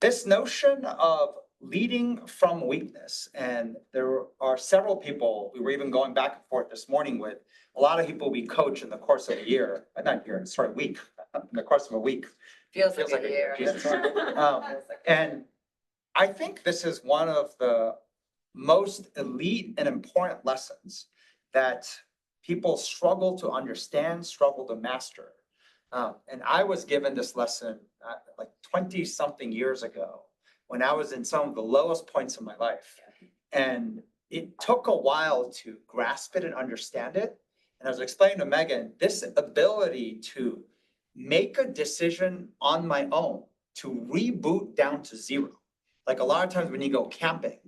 this notion of leading from weakness, and there are several people, we were even going back and forth this morning with a lot of people we coach in the course of a year, not year, sorry, week, in the course of a week. Feels like a year. Jesus. And I think this is one of the most elite and important lessons that people struggle to understand, struggle to master. And I was given this lesson like 20 something years ago when I was in some of the lowest points of my life. And it took a while to grasp it and understand it. And I was explaining to Megan, this ability to make a decision on my own, to reboot down to zero. Like a lot of times when you go camping,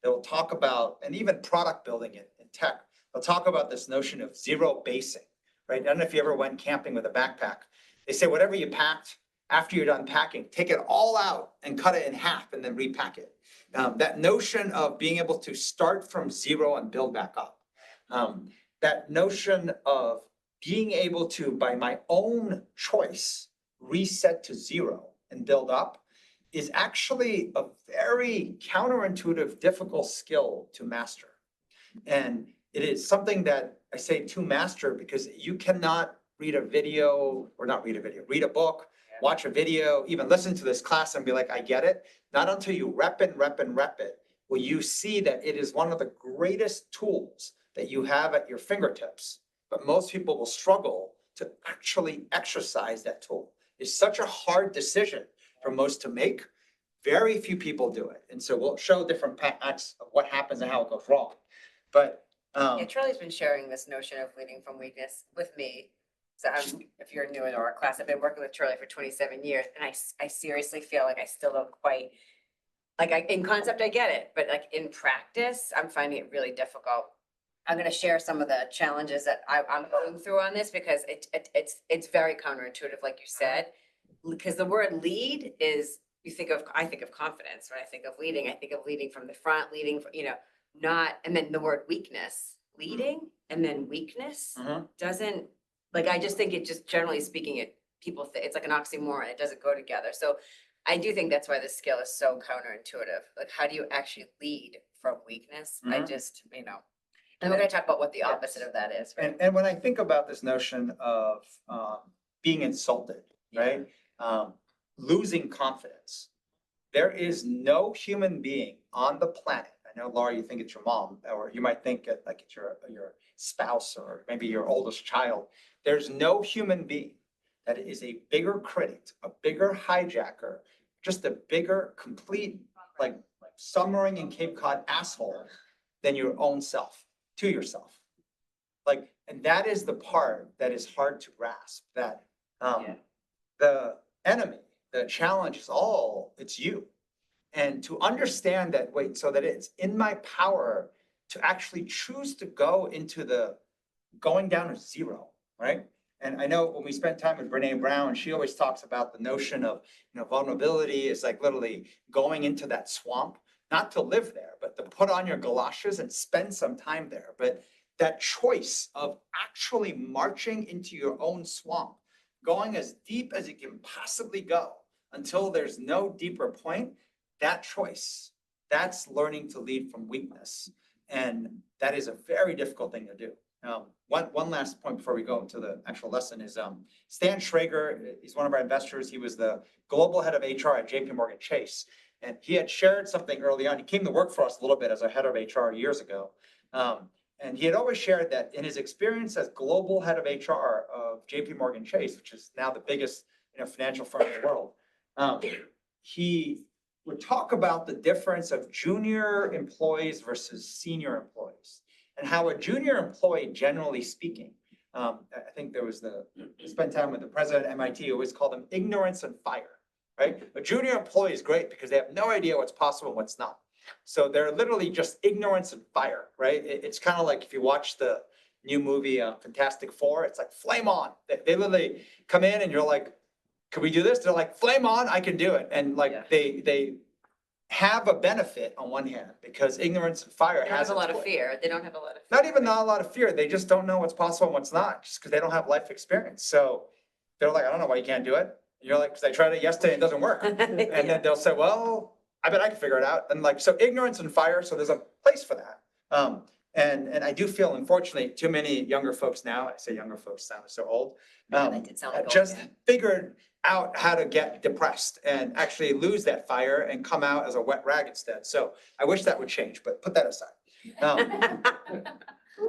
they'll talk about, and even product building in tech, they'll talk about this notion of zero basing, right? I don't know if you ever went camping with a backpack. They say whatever you packed, after you're done packing, take it all out and cut it in half and then repack it. That notion of being able to start from zero and build back up. That notion of being able to, by my own choice, reset to zero and build up is actually a very counterintuitive, difficult skill to master. And it is something that I say to master because you cannot read a video, or not read a video, read a book, watch a video, even listen to this class and be like, I get it. Not until you rep it will you see that it is one of the greatest tools that you have at your fingertips. But most people will struggle to actually exercise that tool. It's such a hard decision for most to make. Very few people do it. And so we'll show different paths of what happens and how it goes wrong. But Charlie's been sharing this notion of leading from weakness with me. So if you're new in our class, I've been working with Charlie for 27 years, and I seriously feel like I still don't quite, in concept, I get it, but like in practice, I'm finding it really difficult. I'm going to share some of the challenges that I'm going through on this because it's very counterintuitive, like you said, because the word lead is, I think of confidence. When I think of leading from the front, leading, and then the word weakness, leading and then weakness doesn't, I just think it just generally speaking, people think it's like an oxymoron. It doesn't go together. So I do think that's why this skill is so counterintuitive. Like, how do you actually lead from weakness? I just, and we're going to talk about what the opposite of that is. Right? And when I think about this notion of being insulted, right? Losing confidence, there is no human being on the planet. I know, Laura, you think it's your mom, or you might think like it's your spouse or maybe your oldest child. There's no human being that is a bigger critic, a bigger hijacker, just a bigger, complete, like submarine in Cape Cod asshole than your own self, to yourself. And that is the part that is hard to grasp, that the enemy, the challenge is it's you. And to understand that, so that it's in my power to actually choose to go into going down to zero, right? And I know when we spent time with Brene Brown, she always talks about the notion of, vulnerability is like literally going into that swamp, not to live there, but to put on your galoshes and spend some time there. But that choice of actually marching into your own swamp, going as deep as you can possibly go until there's no deeper point, that choice, that's learning to lead from weakness. And that is a very difficult thing to do. One last point before we go into the actual lesson is Stan Schrager. He's one of our investors. He was the global head of HR at JPMorgan Chase. And he had shared something early on. He came to work for us a little bit as our head of HR years ago. And he had always shared that in his experience as global head of HR of JPMorgan Chase, which is now the biggest financial firm in the world, he would talk about the difference of junior employees versus senior employees, and how a junior employee, generally speaking, I think there was spent time with the president of MIT, who always called them ignorance and fire, right? A junior employee is great because they have no idea what's possible and what's not. So they're literally just ignorance and fire, right? It's kind of like if you watch the new movie Fantastic Four, it's like flame on. They literally come in and you're like, can we do this? They're like, flame on, I can do it. And they have a benefit on one hand because ignorance and fire has a lot of fear. They don't have a lot of fear. Not a lot of fear. They just don't know what's possible and what's not, just because they don't have life experience. So they're like, I don't know why you can't do it. You're like, because I tried it yesterday and it doesn't work. And then they'll say, well, I bet I can figure it out. And like, so ignorance and fire, so there's a place for that. And I do feel, unfortunately, too many younger folks now, I say younger folks sound so old, That did sound like old, just yeah. figured out how to get depressed and actually lose that fire and come out as a wet rag instead. So I wish that would change, but put that aside.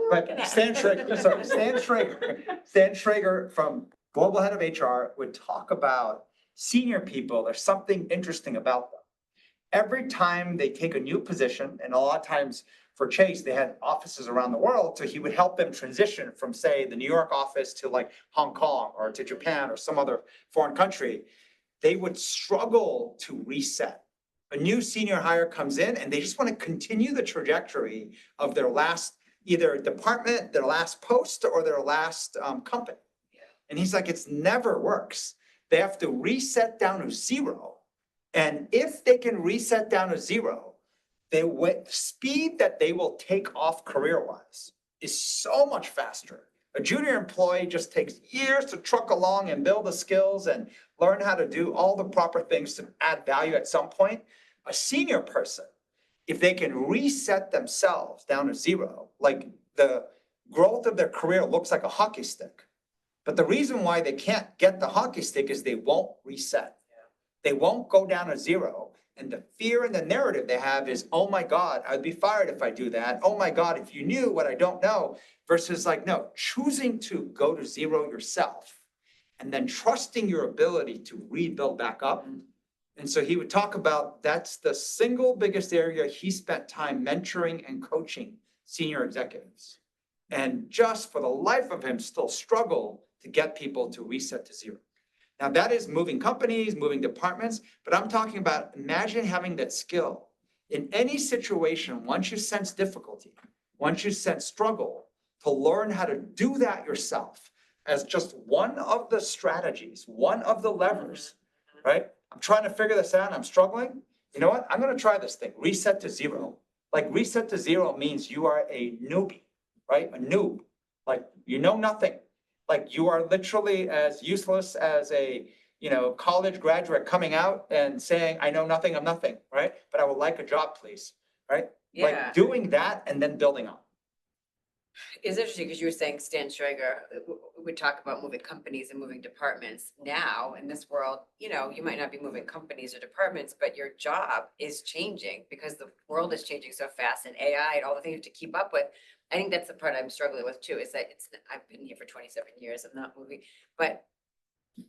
But Stan Schrager from Global Head of HR would talk about senior people. There's something interesting about them. Every time they take a new position, and a lot of times for Chase, they had offices around the world, so he would help them transition from, say, the New York office to like Hong Kong or to Japan or some other foreign country. They would struggle to reset. A new senior hire comes in and they just want to continue the trajectory of their last either department, their last post, or their last company. And he's like, it's never works. They have to reset down to zero. And if they can reset down to zero, the speed that they will take off career-wise is so much faster. A junior employee just takes years to truck along and build the skills and learn how to do all the proper things to add value at some point. A senior person, if they can reset themselves down to zero, like the growth of their career looks like a hockey stick. But the reason why they can't get the hockey stick is they won't reset. They won't go down to zero. And the fear and the narrative they have is, oh my God, I'd be fired if I do that. Oh my God, if you knew what I don't know, versus like, no, choosing to go to zero yourself and then trusting your ability to rebuild back up. And so he would talk about that's the single biggest area he spent time mentoring and coaching senior executives. And just for the life of him, still struggle to get people to reset to zero. Now that is moving companies, moving departments, but I'm talking about imagine having that skill in any situation. Once you sense difficulty, once you sense struggle, to learn how to do that yourself as just one of the strategies, one of the levers, right? I'm trying to figure this out. I'm struggling. You know what? I'm going to try this thing. Reset to zero. Like reset to zero means you are a newbie, right? A noob. Like you know nothing. Like you are literally as useless as a, college graduate coming out and saying, I know nothing, I'm nothing, right? But I would like a job, please, right? Yeah. Like doing that and then building up. It's interesting because you were saying Stan Schrager would talk about moving companies and moving departments. Now in this world, you might not be moving companies or departments, but your job is changing because the world is changing so fast and AI and all the things you have to keep up with. I think that's the part I'm struggling with too, is that I've been here for 27 years, I'm not moving, but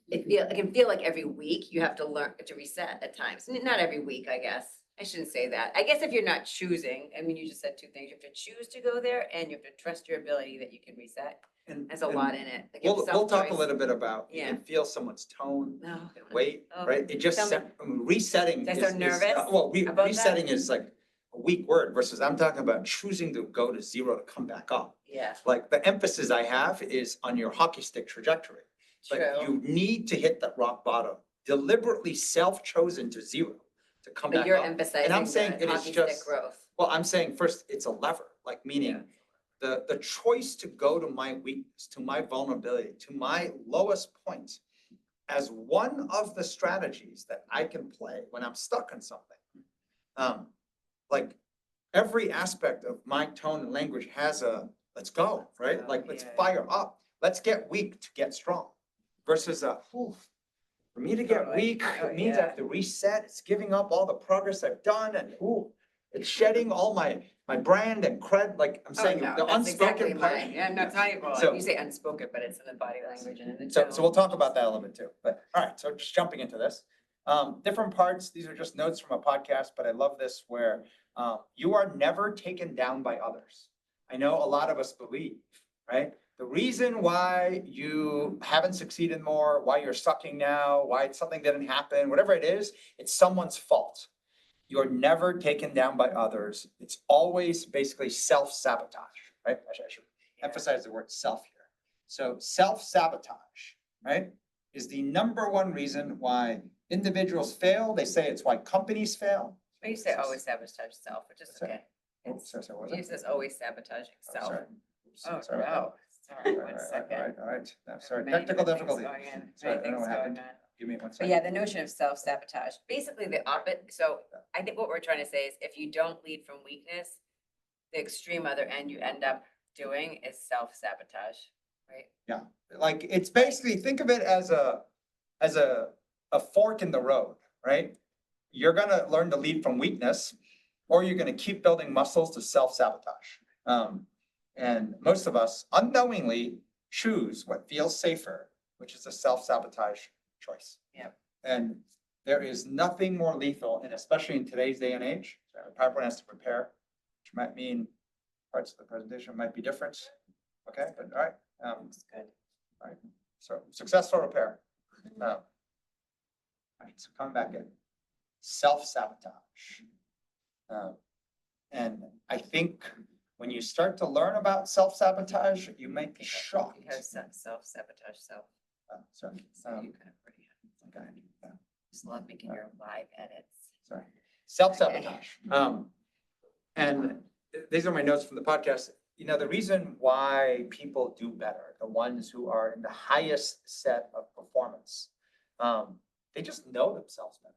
it can feel like every week you have to learn to reset at times. Not every week, I guess. I shouldn't say that. I guess if you're not choosing, I mean, you just said two things. You have to choose to go there and you have to trust your ability that you can reset. And There's a lot in it. Like we'll talk a self-choice. little bit about, you Yeah. can feel someone's tone, No. weight, Oh, right? It just, tell me. resetting I'm is, so nervous well, about that. resetting is like a weak word versus I'm talking about choosing to go to zero to come back up. Yeah, Like the emphasis I have is on your hockey stick trajectory. true. But you need to hit that rock bottom, deliberately self-chosen to zero to come But back you're up. emphasizing And I'm saying the it is hockey stick just, growth. well, I'm saying first, it's a lever, like meaning the choice to go to my weakness, to my vulnerability, to my lowest point as one of the strategies that I can play when I'm stuck in something. Like every aspect of my tone and language has a, let's go, right? Like let's fire up. Let's get weak to get strong versus for me to get weak, it means I have to reset. It's giving up all the progress I've done and it's shedding all my brand and cred. Like I'm saying, no, the that's exactly unspoken part. mine. Yeah, I'm not telling you, So- you say unspoken, but it's in the body language and in the So tone. we'll talk about that a little bit too. But all right, so just jumping into this. Different parts, these are just notes from a podcast, but I love this where you are never taken down by others. I know a lot of us believe, right? The reason why you haven't succeeded more, why you're sucking now, why something didn't happen, whatever it is, it's someone's fault. You're never taken down by others. It's always basically self-sabotage, right? I should emphasize the word self here. So self-sabotage, right, is the number one reason why individuals fail. They say it's why companies fail. But you say always sabotage self, which is Sorry. okay. Oh, sorry, what was He it? says always sabotaging Oh, self. sorry. Oh, Sorry about no. that. Sorry, All one right, second. all right. I'm sorry. Many Technical different things difficulty. going on, Sorry, many I don't know things what going happened. on. give me one But second. yeah, the notion of self-sabotage, basically the opposite. So I think what we're trying to say is if you don't lead from weakness, the extreme other end you end up doing is self-sabotage, right? Like, it's basically, think of it as a fork in the road, right? You're gonna learn to lead from weakness, or you're gonna keep building muscles to self-sabotage. And most of us unknowingly choose what feels safer, which is a self-sabotage choice. Yep. And there is nothing more lethal, and especially in today's day and age, PowerPoint has to prepare, which might mean parts of the presentation might be different. Okay, but all right. That's good. All right, so successful repair. All right, so come back in. Self-sabotage. And I think when you start to learn about self-sabotage, you might be shocked. You have self-sabotage, Sorry. so you kind of pretty, Okay, yeah, just love making your live edits. sorry. Self-sabotage. And these are my notes from the podcast. You know, the reason why people do better, the ones who are in the highest set of performance, they just know themselves better.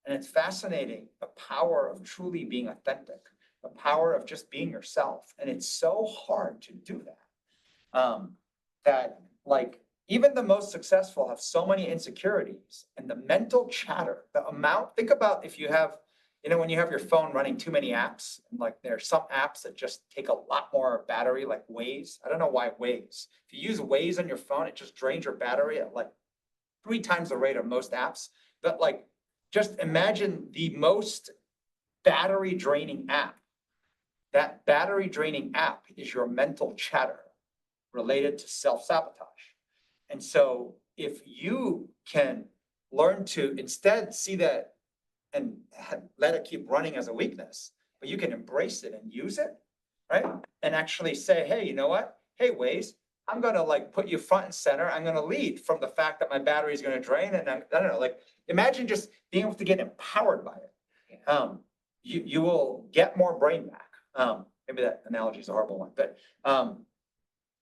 And it's fascinating, the power of truly being authentic, the power of just being yourself. And it's so hard to do that. That like even the most successful have so many insecurities, and the mental chatter, the amount, think about if you have, you know, when you have your phone running too many apps, and like there are some apps that just take a lot more battery, like Waze. I don't know why Waze. If you use Waze on your phone, it just drains your battery at like 3 times the rate of most apps. But like, just imagine the most battery draining app. That battery draining app is your mental chatter related to self-sabotage. And so if you can learn to instead see that and let it keep running as a weakness, but you can embrace it and use it, right? And actually say, hey, you know what? Hey, Waze, I'm gonna like put you front and center. I'm gonna lead from the fact that my battery is gonna drain, and I don't know, like imagine just being able to get empowered by it. You will get more brain back. Maybe that analogy is a horrible one, but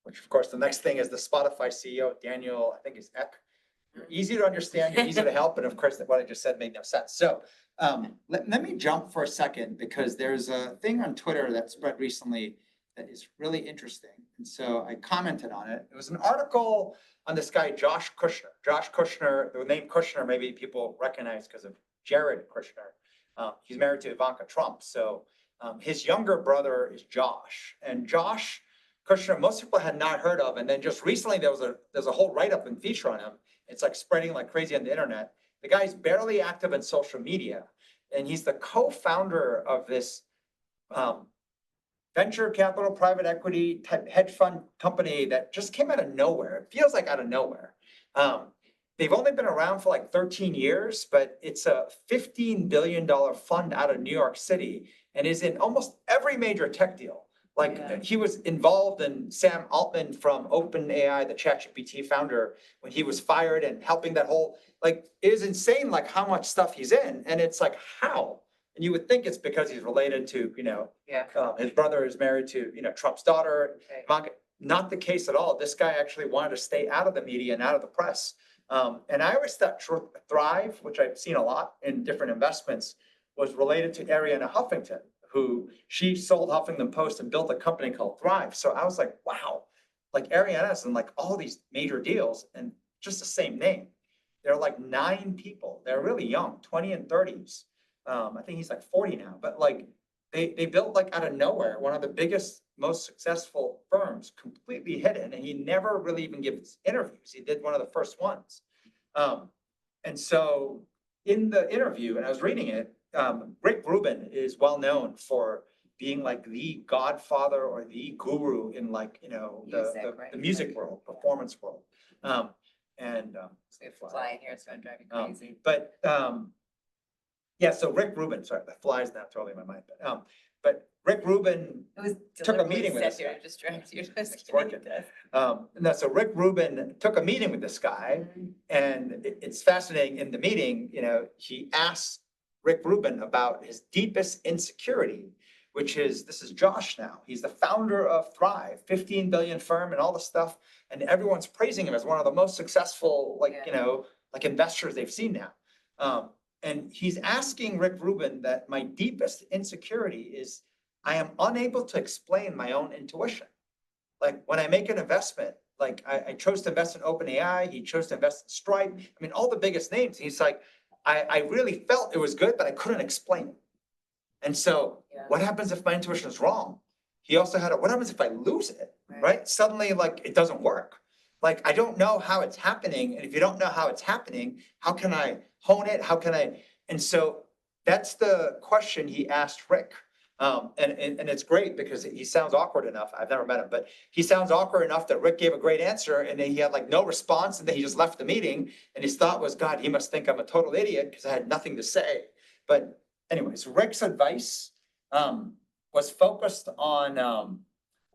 which of course the next thing is the Spotify CEO, Daniel, I think is Eck. You're easy to understand, you're easy to help, and of course what I just said made no sense. So let me jump for a second, because there's a thing on Twitter that spread recently that is really interesting. And so I commented on it. It was an article on this guy, Josh Kushner. Josh Kushner, the name Kushner, maybe people recognize because of Jared Kushner. He's married to Ivanka Trump. So his younger brother is Josh. And Josh Kushner, most people had not heard of. And then just recently there's a whole write-up and feature on him. It's like spreading like crazy on the internet. The guy's barely active in social media. And he's the co-founder of this venture capital, private equity type hedge fund company that just came out of nowhere. It feels like out of nowhere. They've only been around for like 13 years, but it's a $15 billion fund out of New York City and is in almost every major tech deal. Like he was involved in Sam Altman from OpenAI, the ChatGPT founder, when he was fired, and helping that whole, like, it is insane, like how much stuff he's in. And it's like, how? And you would think it's because he's related to, you know, his brother is married to, you know, Trump's daughter. Ivanka. Not the case at all. This guy actually wanted to stay out of the media and out of the press. And I always thought Thrive, which I've seen a lot in different investments, was related to Arianna Huffington, who she sold Huffington Post and built a company called Thrive. So I was like, wow, like Arianna's in like all these major deals and just the same name. They're like 9 people. They're really young, 20 and 30s. I think he's like 40 now, but like they built like out of nowhere, one of the biggest, most successful firms, completely hidden. And he never really even gives interviews. He did one of the first ones. And so in the interview, and I was reading it, Rick Rubin is well known for being like the godfather or the guru in like, you know, the music world, performance world. If you fly in here, it's gonna drive you crazy. Yeah, so Rick Rubin, sorry, the fly's not totally in my mind, but Rick Rubin took a meeting with this guy. It's working. So Rick Rubin took a meeting with this guy, and it's fascinating. In the meeting, you know, he asked Rick Rubin about his deepest insecurity, which is, this is Josh now. He's the founder of Thrive, 15 billion firm and all the stuff. And everyone's praising him as one of the most successful, like, you know, like investors they've seen now. And he's asking Rick Rubin that my deepest insecurity is I am unable to explain my own intuition. Like when I make an investment, like I chose to invest in OpenAI, he chose to invest in Stripe. I mean, all the biggest names. He's like, I really felt it was good, but I couldn't explain it. And so what happens if my intuition is wrong? He also had what happens if I lose it, right? Suddenly, like, it doesn't work. Like, I don't know how it's happening. And if you don't know how it's happening, how can I hone it? How can I? And so that's the question he asked Rick. And it's great because he sounds awkward enough. I've never met him, but he sounds awkward enough that Rick gave a great answer and then he had like no response. And then he just left the meeting and his thought was, God, he must think I'm a total idiot because I had nothing to say. But anyways, Rick's advice was focused on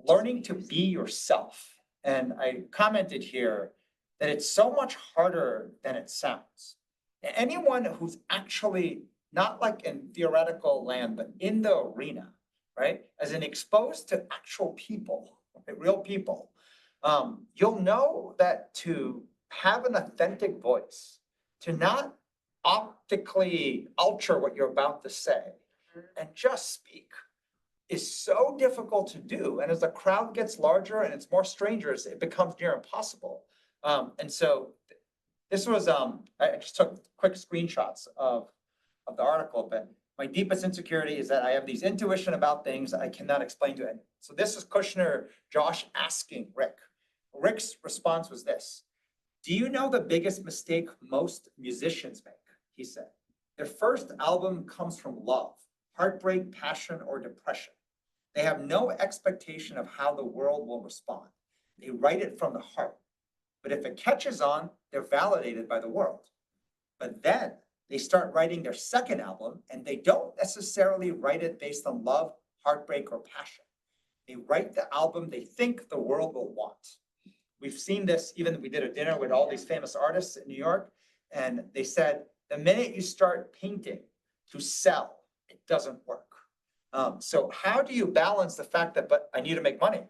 learning to be yourself. And I commented here that it's so much harder than it sounds. Anyone who's actually not like in theoretical land, but in the arena, right? As in exposed to actual people, right? Real people, you'll know that to have an authentic voice, to not optically alter what you're about to say and just speak is so difficult to do. And as the crowd gets larger and it's more strangers, it becomes near impossible. And so this was, I just took quick screenshots of the article, but my deepest insecurity is that I have these intuition about things that I cannot explain to anyone. So this is Kushner, Josh asking Rick. Rick's response was this: do you know the biggest mistake most musicians make? He said, their first album comes from love, heartbreak, passion, or depression. They have no expectation of how the world will respond. They write it from the heart. But if it catches on, they're validated by the world. But then they start writing their second album and they don't necessarily write it based on love, heartbreak, or passion. They write the album they think the world will want. We've seen this, even we did a dinner with all these famous artists in New York, and they said, the minute you start painting to sell, it doesn't work. So how do you balance the fact that, but I need to make money,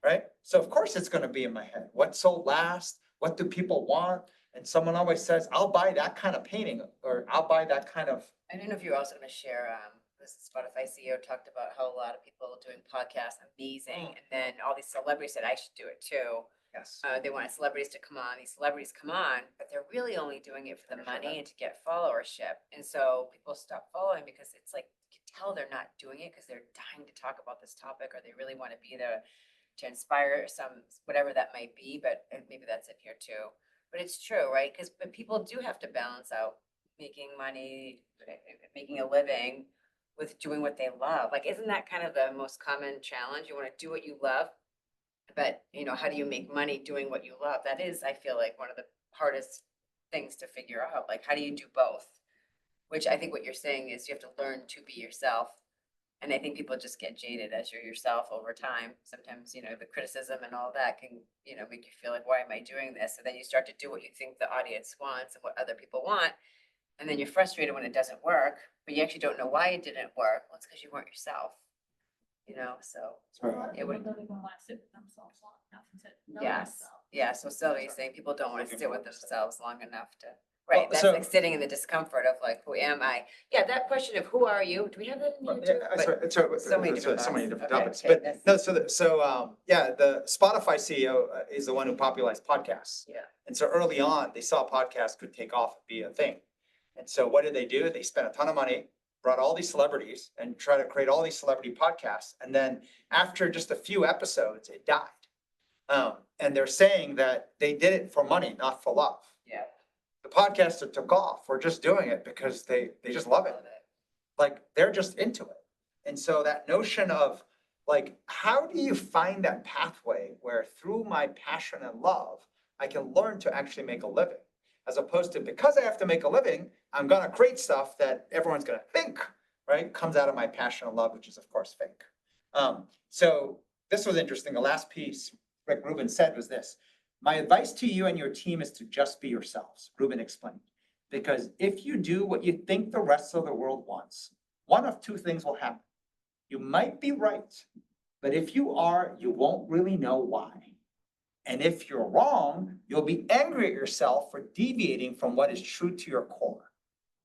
right? So of course it's going to be in my head. What sold last? What do people want? And someone always says, I'll buy that kind of painting, or I'll buy that kind of. I don't know if you're also going to share, this Spotify CEO talked about how a lot of people doing podcasts, amazing. And then all these celebrities said, I should do it too. Yes. They wanted celebrities to come on. These celebrities come on, but they're really only doing it for the money and to get followership. And so people stop following because it's like, you can tell they're not doing it because they're dying to talk about this topic, or they really want to be there to inspire some, whatever that might be. But maybe that's it here too. But it's true, right? Because but people do have to balance out making money, making a living with doing what they love. Like, isn't that kind of the most common challenge? You want to do what you love, but you know, how do you make money doing what you love? That is, I feel like, one of the hardest things to figure out. Like, how do you do both? Which I think what you're saying is you have to learn to be yourself. And I think people just get jaded as you're yourself over time. Sometimes, you know, the criticism and all that can, you know, make you feel like, why am I doing this? And then you start to do what you think the audience wants and what other people want. And then you're frustrated when it doesn't work, but you actually don't know why it didn't work. Well, it's because you weren't yourself, you know, so. A lot of It would- people don't even want to sit with themselves long enough to know Yes, themselves. yeah, so Sylvia's saying people don't want to Looking sit for with themselves. themselves long enough to, right, that's so- like sitting in the discomfort of like, who am I? Yeah, that question of who are you, do we have that in here too? But So many different topics, but okay, no, yeah, the Spotify CEO is the one who popularized podcasts. Yeah. And so early on, they saw podcasts could take off and be a thing. And so what did? They spent a ton of money, brought all these celebrities and try to create all these celebrity podcasts. And then after just a few episodes, it died. And they're saying that they did it for money, not for love. Yeah. The podcasts that took off were just doing it because they just love it. Like they're just into it. And so that notion of like, how do you find that pathway where through my passion and love, I can learn to actually make a living, as opposed to because I have to make a living, I'm going to create stuff that everyone's going to think, right, comes out of my passion and love, which is of course fake. So this was interesting. The last piece Rick Rubin said was this: my advice to you and your team is to just be yourselves, Rubin explained. Because if you do what you think the rest of the world wants, one of two things will happen. You might be right, but if you are, you won't really know why. And if you're wrong, You'll be angry at yourself for deviating from what is true to your core.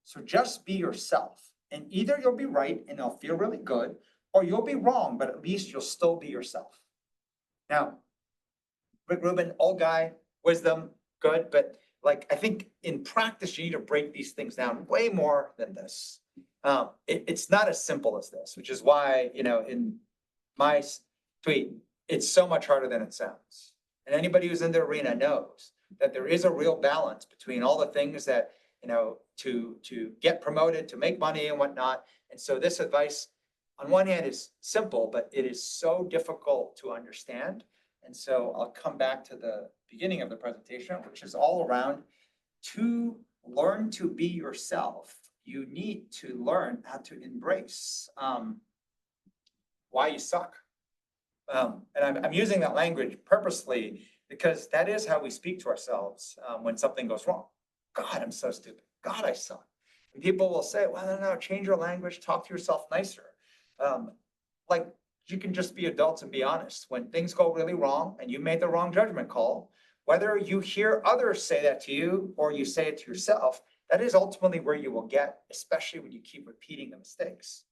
So just be yourself, and either you'll be right and it'll feel really good, or you'll be wrong, but at least you'll still be yourself. Now, Rick Rubin, old guy, wisdom, good, but like, I think in practice, you need to break these things down way more than this. It's not as simple as this, which is why, in my tweet, it's so much harder than it sounds. And anybody who's in the arena knows that there is a real balance between all the things that, to get promoted, to make money and whatnot. And so this advice, on one hand, is simple, but it is so difficult to understand. And so I'll come back to the beginning of the presentation, which is all around to learn to be yourself. You need to learn how to embrace why you suck. And I'm using that language purposely because that is how we speak to ourselves when something goes wrong. God, I'm so stupid. God, I suck. And people will say, well, no, change your language, talk to yourself nicer. Like, you can just be adults and be honest. When things go really wrong and you made the wrong judgment call, whether you hear others say that to you or you say it to yourself, that is ultimately where you will get, especially when you keep repeating the mistakes.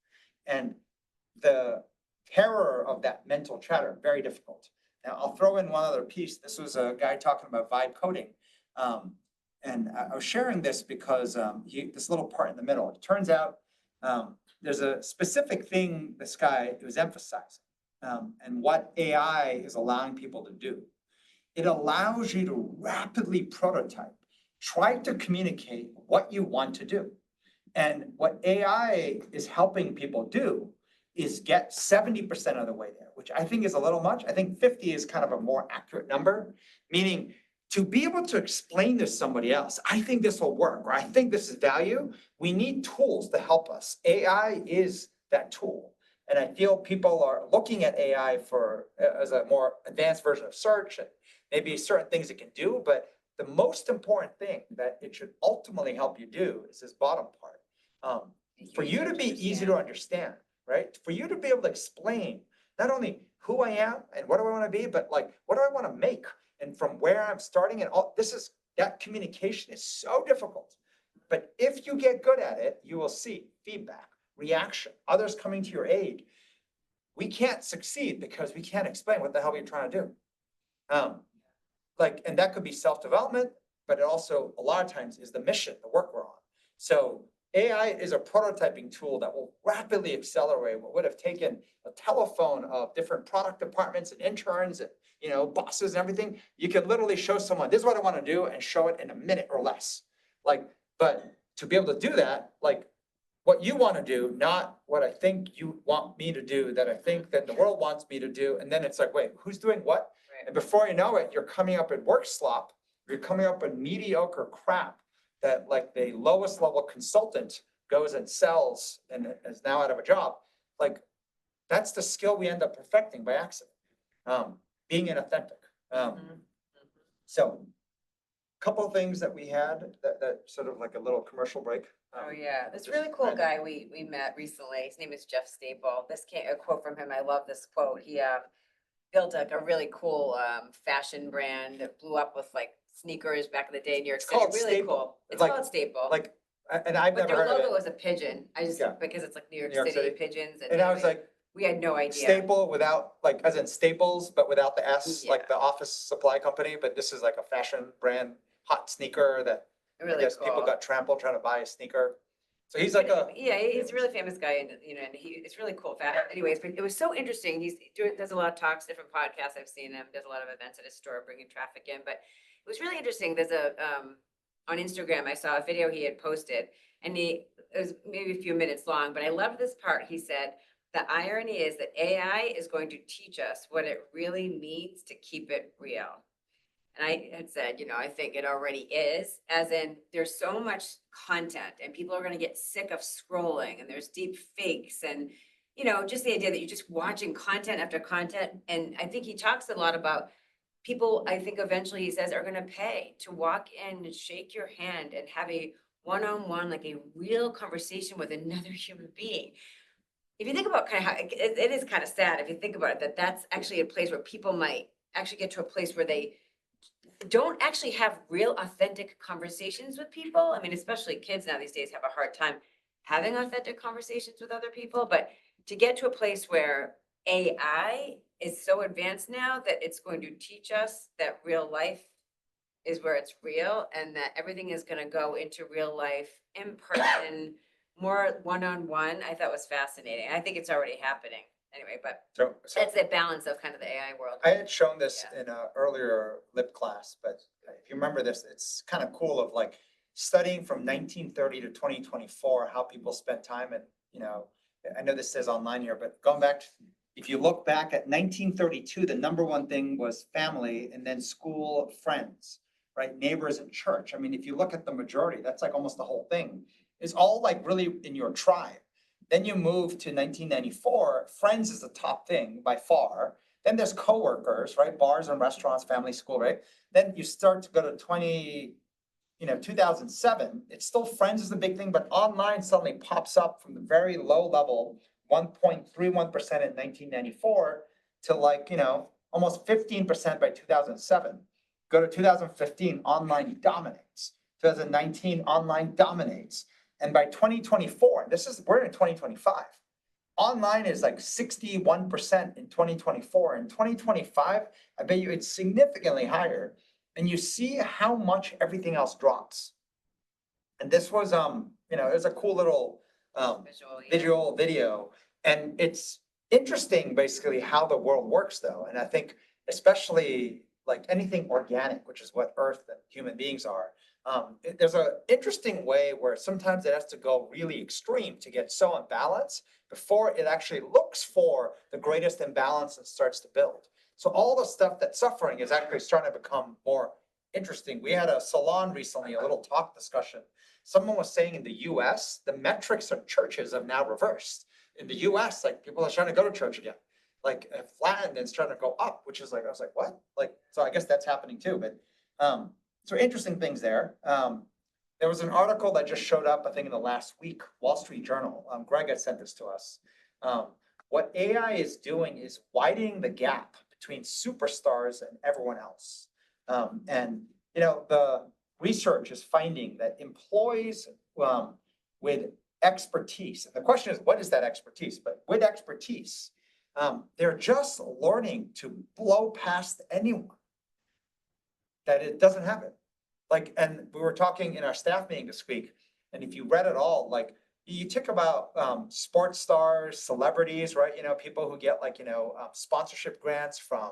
And the terror of that mental chatter, very difficult. Now, I'll throw in one other piece. This was a guy talking about vibe coding. And I was sharing this because this little part in the middle, it turns out there's a specific thing this guy was emphasizing and what AI is allowing people to do. It allows you to rapidly prototype, try to communicate what you want to do. And what AI is helping people do is get 70% of the way there, which I think is a little much. I think 50 is kind of a more accurate number, meaning to be able to explain to somebody else, I think this will work, or I think this is value, we need tools to help us. AI is that tool. And I feel people are looking at AI as a more advanced version of search and maybe certain things it can do, but the most important thing that it should ultimately help you do is this bottom part. For you to be easy to understand, right? For you to be able to explain not only who I am and what do I want to be, but like, what do I want to make? And from where I'm starting and all, that communication is so difficult. But if you get good at it, you will see feedback, reaction, others coming to your aid. We can't succeed because we can't explain what the hell we're trying to do. And that could be self-development, but it also a lot of times is the mission, the work we're on. So AI is a prototyping tool that will rapidly accelerate what would have taken a telephone of different product departments and interns and bosses and everything. You can literally show someone, this is what I want to do, and show it in a minute or less. But to be able to do that, what you want to do, not what I think you want me to do, that I think that the world wants me to do. And then it's like, wait, who's doing what? Right. And before you know it, you're coming up in work slop. You're coming up in mediocre crap that the lowest level consultant goes and sells and is now out of a job. That's the skill we end up perfecting by accident, being inauthentic. So a couple of things that we had that sort of like a little commercial break. Oh yeah, this really cool guy we met recently. His name is Jeff Staple. A quote from him. I love this quote. He built a really cool fashion brand that blew up with sneakers back in the day in New York City. Really Staple. cool. It's called Staple. And I've but never heard of it. their logo was a pigeon. Because it's New York City pigeons. And I was like, we had no idea. Staple without as in Staples, but without the S, like the office supply company. But this is like a fashion brand, hot sneaker that really I guess cool. people got trampled trying to buy a sneaker. So he's he's a really famous guy, and it's really cool. Anyways, but it was so interesting. Does a lot of talks, different podcasts. I've seen him. Does a lot of events at his store, bringing traffic in. But it was really interesting. There's on Instagram, I saw a video he had posted, and it was maybe a few minutes long. But I loved this part. He said, the irony is that AI is going to teach us what it really means to keep it real. And I had said, I think it already is, as in there's so much content and people are going to get sick of scrolling, and there's deep fakes and, just the idea that you're just watching content after content. And I think he talks a lot about people, I think eventually he says, are going to pay to walk in and shake your hand and have a one-on-one, a real conversation with another human being. If you think about kind of how it is kind of sad if you think about it, that's actually a place where people might actually get to a place where they don't actually have real authentic conversations with people. I mean, especially kids now these days have a hard time having authentic conversations with other people, but to get to a place where AI is so advanced now that it's going to teach us that real life is where it's real and that everything is going to go into real life in person, more one-on-one, I thought was fascinating. I think it's already happening anyway, but So that's the balance of kind of the AI world. I had shown this Yeah. in a earlier lip class, but if you remember this, it's kind of cool of like studying from 1930 to 2024, how people spent time. And, I know this says online here, but going back, if you look back at 1932, the number one thing was family and then school, friends, right? Neighbors and church. I mean, if you look at the majority, that's like almost the whole thing. It's all like really in your tribe. Then you move to 1994, friends is the top thing by far. Then there's coworkers, right? Bars and restaurants, family, school, right? Then you start to go to 2007, it's still friends is the big thing, but online suddenly pops up from the very low level, 1.31% in 1994 to like, almost 15% by 2007. Go to 2015, online dominates. 2019, online dominates. And by 2024, we're in 2025. Online is like 61% in 2024. In 2025, I bet you it's significantly higher. And you see how much everything else drops. And this was, it was a cool little visual video. And it's interesting basically how the world works though. And I think especially like anything organic, which is what Earth and human beings are, there's an interesting way where sometimes it has to go really extreme to get so imbalanced before it actually looks for the greatest imbalance and starts to build. So all the stuff that's suffering is actually starting to become more interesting. We had a salon recently, a little talk discussion. Someone was saying in the US, the metrics of churches have now reversed. In the US, like people are trying to go to church again. Like flattened and it's trying to go up, which is like, I was like, what? Like, so I guess that's happening too. But so interesting things there. There was an article that just showed up, I think in the last week, Wall Street Journal. Greg had sent this to us. What AI is doing is widening the gap between superstars and everyone else. And the research is finding that employees with expertise, and the question is, what is that expertise? But with expertise, they're just learning to blow past anyone. That it doesn't happen. Like, and we were talking in our staff meeting this week, and if you read it all, like you think about sports stars, celebrities, right? People who get like, sponsorship grants from,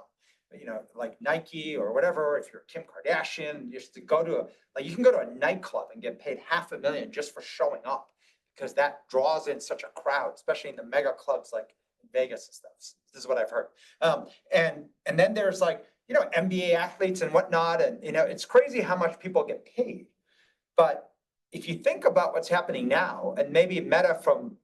like Nike or whatever. If you're Kim Kardashian, you have to go to you can go to a nightclub and get paid $500,000 just for showing up because that draws in such a crowd, especially in the mega clubs like in Vegas and stuff. This is what I've heard. And then there's like, NBA athletes and whatnot. And, it's crazy how much people get paid. But if you think about what's happening now, and maybe Meta from,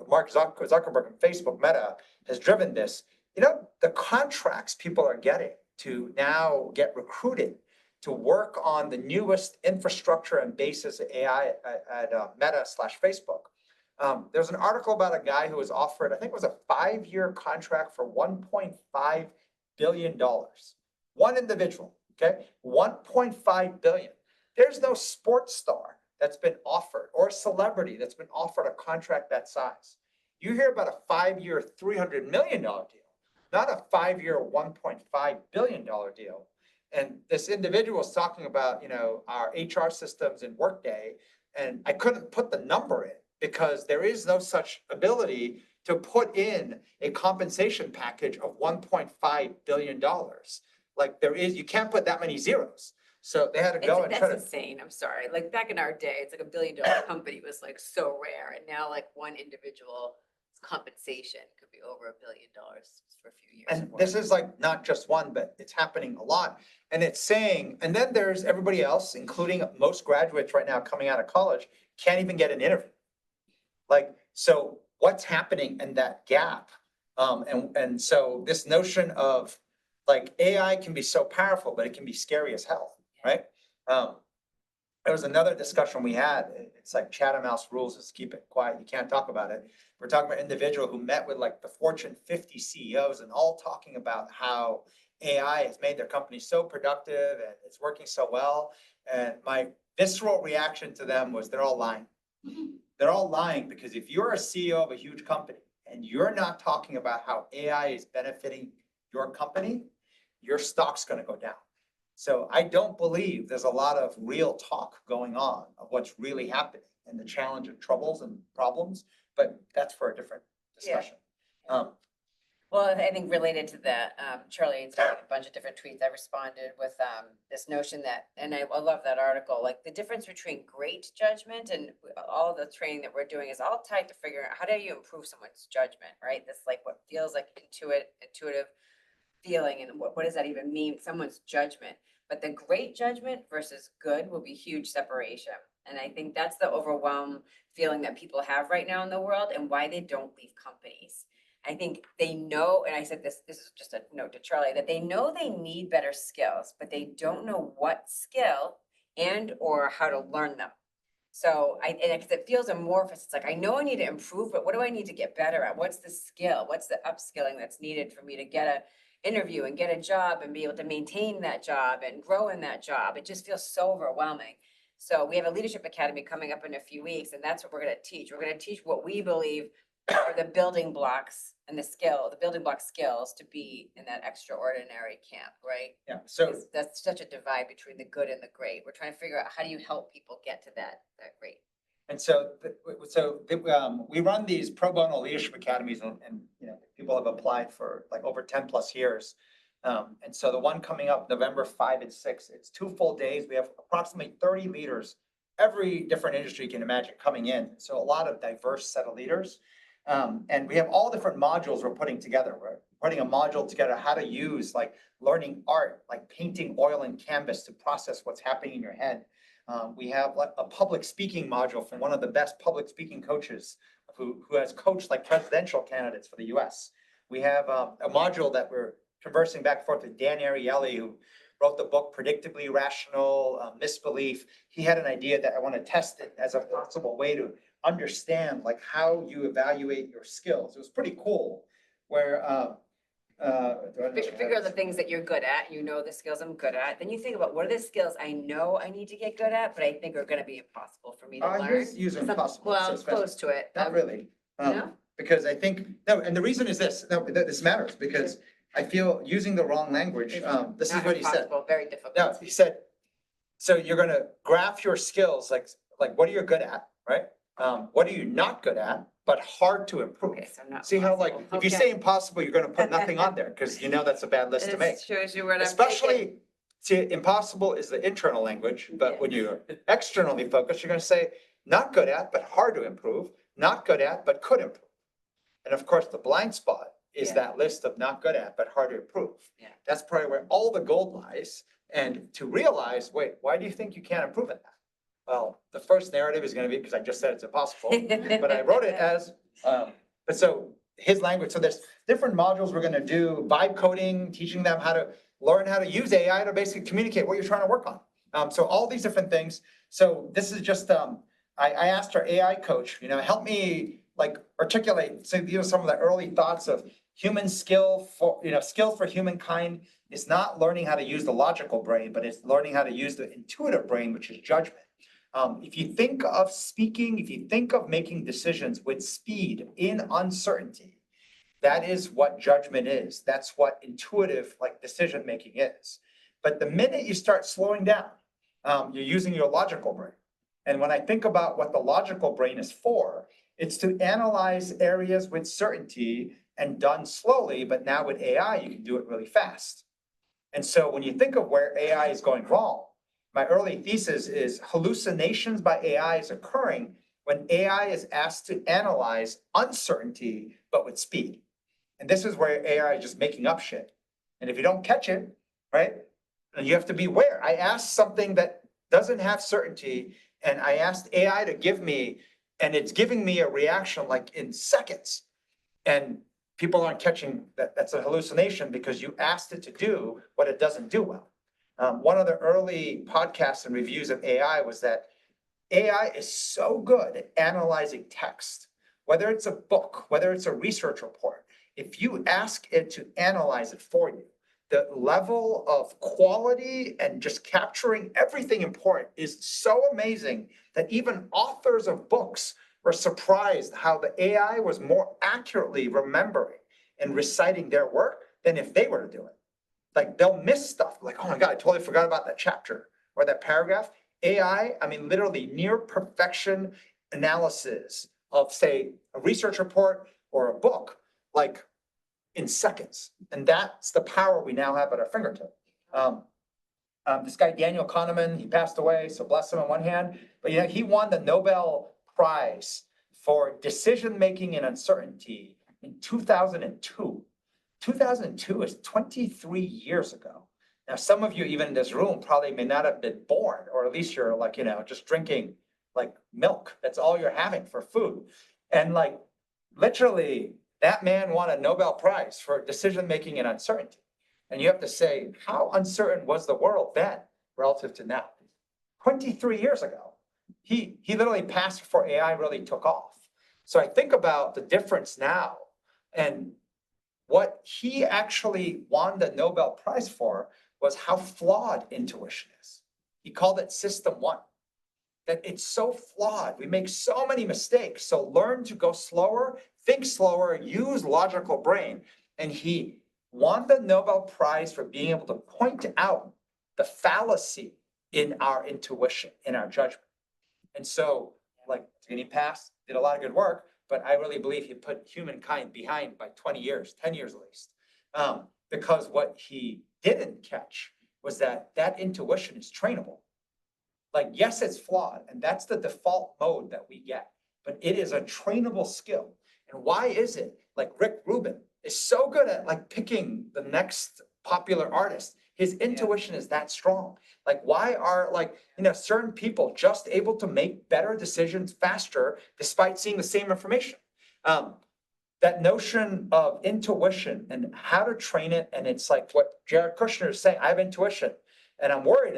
Mark Zuckerberg and Facebook Meta has driven this, the contracts people are getting to now get recruited to work on the newest infrastructure and basis of AI at Meta/Facebook. There's an article about a guy who was offered, I think it was a 5-year contract for $1.5 billion. One individual, okay? 1.5 billion. There's no sports star that's been offered or celebrity that's been offered a contract that size. You hear about a 5-year, $300 million deal, not a 5-year, $1.5 billion deal. And this individual is talking about, our HR systems in Workday, and I couldn't put the number in because there is no such ability to put in a compensation package of $1.5 billion. Like you can't put that many zeros. So they had to go and try to. That's insane. I'm sorry. Like back in our day, it's like $1 billion company was like so rare. And now like one individual compensation could be over $1 billion for a few years. And this is like not just one, but it's happening a lot. And it's saying, and then there's everybody else, including most graduates right now coming out of college, can't even get an interview. Like, so what's happening in that gap? And so this notion of like AI can be so powerful, but it can be scary as hell, right? There was another discussion we had. It's like Chatham House rules is keep it quiet. You can't talk about it. We're talking about an individual who met with like the Fortune 50 CEOs and all talking about how AI has made their company so productive and it's working so well. And my visceral reaction to them was they're all lying. They're all lying because if you're a CEO of a huge company and you're not talking about how AI is benefiting your company, your stock's going to go down. So I don't believe there's a lot of real talk going on of what's really happening and the challenge and troubles and problems, but that's for a different discussion. Well, I think related to that, Charlie had sent a bunch of different tweets. I responded with this notion that, and I love that article, like the difference between great judgment and all of the training that we're doing is all tied to figuring out how do you improve someone's judgment, right? This like what feels like intuitive feeling and what does that even mean, someone's judgment. But the great judgment versus good will be huge separation. And I think that's the overwhelm feeling that people have right now in the world and why they don't leave companies. I think they know, and I said this is just a note to Charlie, that they know they need better skills, but they don't know what skill and or how to learn them. So because it feels amorphous, it's like, I know I need to improve, but what do I need to get better at? What's the skill? What's the upskilling that's needed for me to get a interview and get a job and be able to maintain that job and grow in that job? It just feels so overwhelming. So we have a leadership academy coming up in a few weeks, and that's what we're going to teach. We're going to teach what we believe are the building blocks and the building block skills to be in that extraordinary camp, right? Yeah, so Because that's such a divide between the good and the great. We're trying to figure out how do you help people get to that great. and we run these pro bono leadership academies, and people have applied for like over 10 plus years. And so the one coming up November 5 and 6, it's 2 full days. We have approximately 30 leaders, every different industry you can imagine coming in. So a lot of diverse set of leaders. And we have all different modules we're putting together. We're putting a module together, how to use like learning art, like painting oil and canvas to process what's happening in your head. We have like a public speaking module from one of the best public speaking coaches who has coached like presidential candidates for the US. We have a module that we're conversing back and forth with Dan Ariely, who wrote the book Predictably Rational Misbelief. He had an idea that I want to test it as a possible way to understand like how you evaluate your skills. It was pretty cool where Figure out the things that you're good at, the skills I'm good at. Then you think about what are the skills I know I need to get good at, but I think are going to be impossible for me to learn. Using impossible. Well, close to it. Not really. No? Because I think, no, and the reason is this, this matters because I feel using the wrong language. This is Not what he said. impossible, very difficult. No, he said, so you're going to graph your skills, like what are you good at, right? What are you not good at, but hard to improve? Okay, so not See how like, possible. if you Okay. say impossible, you're going to put nothing on there because that's a bad list to make. This shows you what I'm Especially, see, impossible is the internal language, but Yeah. when you're externally focused, you're going to say not good at, but hard to improve, not good at, but could improve. And of course, the blind spot is Yeah. that list of not good at, but hard to improve. Yeah. That's probably where all the gold lies. And to realize, wait, why do you think you can't improve in that? Well, the first narrative is going to be because I just said it's impossible, but I wrote it as, but so his language, so there's different modules we're going to do, vibe coding, teaching them how to learn how to use AI to basically communicate what you're trying to work on. So all these different things. So this is just, I asked our AI coach, help me like articulate, so these are some of the early thoughts of human skill for humankind is not learning how to use the logical brain, but it's learning how to use the intuitive brain, which is judgment. If you think of speaking, if you think of making decisions with speed in uncertainty, that is what judgment is. That's what intuitive like decision making is. But the minute you start slowing down, you're using your logical brain. And when I think about what the logical brain is for, it's to analyze areas with certainty and done slowly, but now with AI, you can do it really fast. And so when you think of where AI is going wrong, my early thesis is hallucinations by AI is occurring when AI is asked to analyze uncertainty, but with speed. And this is where AI is just making up shit. And if you don't catch it, right, you have to be aware. I asked something that doesn't have certainty, and I asked AI to give me, and it's giving me a reaction like in seconds. And people aren't catching that that's a hallucination because you asked it to do what it doesn't do well. One of the early podcasts and reviews of AI was that AI is so good at analyzing text, whether it's a book, whether it's a research report. If you ask it to analyze it for you, the level of quality and just capturing everything important is so amazing that even authors of books were surprised how the AI was more accurately remembering and reciting their work than if they were to do it. Like they'll miss stuff, like, oh my God, I totally forgot about that chapter or that paragraph. AI, I mean, literally near perfection analysis of, say, a research report or a book, like in seconds. And that's the power we now have at our fingertip. This guy, Daniel Kahneman, he passed away, so bless him on one hand, but he won the Nobel Prize for decision-making and uncertainty in 2002. 2002 is 23 years ago. Now, some of you, even in this room, probably may not have been born, or at least you're like, just drinking like milk. That's all you're having for food. And like, literally, that man won a Nobel Prize for decision-making and uncertainty. And you have to say, how uncertain was the world then relative to now? 23 years ago, he literally passed before AI really took off. So I think about the difference now, and what he actually won the Nobel Prize for was how flawed intuition is. He called it System 1. That it's so flawed. We make so many mistakes. So learn to go slower, think slower, use logical brain. And he won the Nobel Prize for being able to point out the fallacy in our intuition, in our judgment. And so, like, he passed, did a lot of good work, but I really believe he put humankind behind by 20 years, 10 years at least. Because what he didn't catch was that intuition is trainable. Like, yes, it's flawed, and that's the default mode that we get, but it is a trainable skill. And why is it? Like Rick Rubin is so good at like picking the next popular artist. His intuition is that strong. Like, why are certain people just able to make better decisions faster despite seeing the same information? That notion of intuition and how to train it, and it's like what Jared Kushner is saying, I have intuition, and I'm worried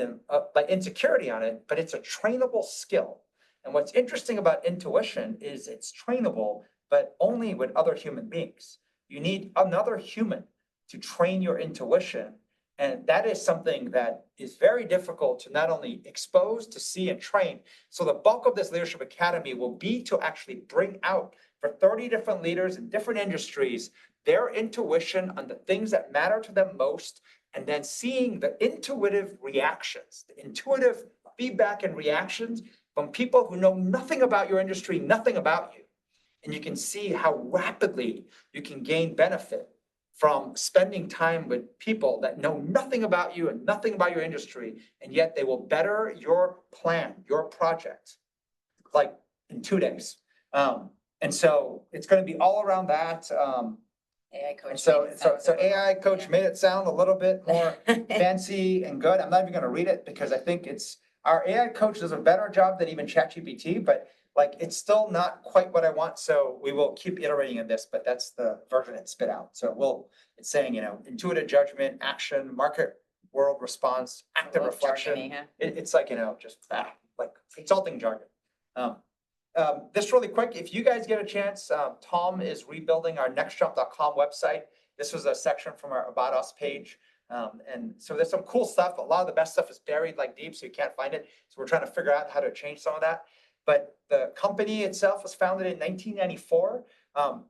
by insecurity on it, but it's a trainable skill. And what's interesting about intuition is it's trainable, but only with other human beings. You need another human to train your intuition. And that is something that is very difficult to not only expose, to see and train. So the bulk of this Leadership Academy will be to actually bring out for 30 different leaders in different industries, their intuition on the things that matter to them most, and then seeing the intuitive reactions, the intuitive feedback and reactions from people who know nothing about your industry, nothing about you. And you can see how rapidly you can gain benefit from spending time with people that know nothing about you and nothing about your industry, and yet they will better your plan, your project, like in 2 days. And so it's going to be all around that. AI coach. And so AI coach made it sound a little bit more fancy and good. I'm not even going to read it because I think our AI coach does a better job than even ChatGPT, but like it's still not quite what I want. So we will keep iterating in this, but that's the version it spit out. So it's saying, intuitive judgment, action, market world response, active reflection. Jargony, huh? It's like, just like consulting jargon. This really quick, if you guys get a chance, Tom is rebuilding our nextjump.com website. This was a section from our About Us page. And so there's some cool stuff. A lot of the best stuff is buried like deep, so you can't find it. So we're trying to figure out how to change some of that. But the company itself was founded in 1994.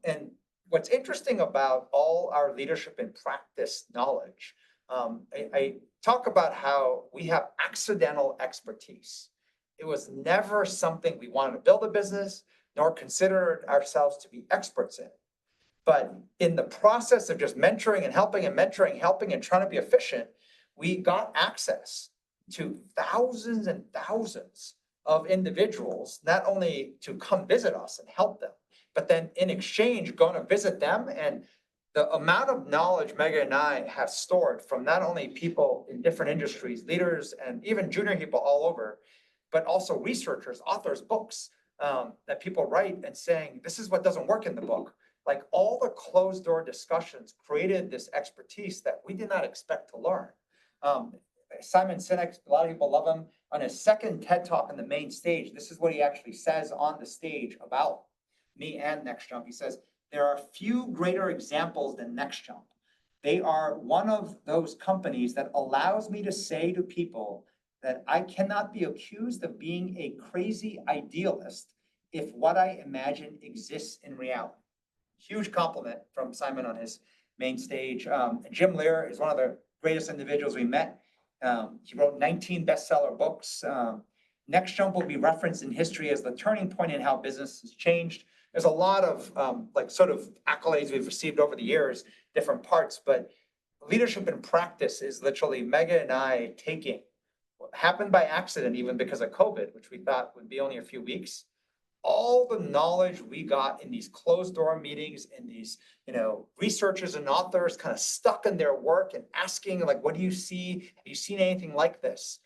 And what's interesting about all our leadership and practice knowledge, I talk about how we have accidental expertise. It was never something we wanted to build a business, nor considered ourselves to be experts in. But in the process of just mentoring and helping and mentoring, helping and trying to be efficient, we got access to thousands and thousands of individuals, not only to come visit us and help them, but then in exchange, going to visit them. And the amount of knowledge Megan and I have stored from not only people in different industries, leaders, and even junior people all over, but also researchers, authors, books that people write and saying, this is what doesn't work in the book. Like all the closed door discussions created this expertise that we did not expect to learn. Simon Sinek, a lot of people love him. On his second TED Talk on the main stage, this is what he actually says on the stage about me and NextJump. He says, there are few greater examples than NextJump. They are one of those companies that allows me to say to people that I cannot be accused of being a crazy idealist if what I imagine exists in reality. Huge compliment from Simon on his main stage. Jim Lear is one of the greatest individuals we met. He wrote 19 bestseller books. Next Jump will be referenced in history as the turning point in how business has changed. There's a lot of sort of accolades we've received over the years, different parts, but leadership in practice is literally Mega and I taking what happened by accident, even because of COVID, which we thought would be only a few weeks. All the knowledge we got in these closed door meetings and these, researchers and authors kind of stuck in their work and asking like, what do you see? Have you seen anything like this?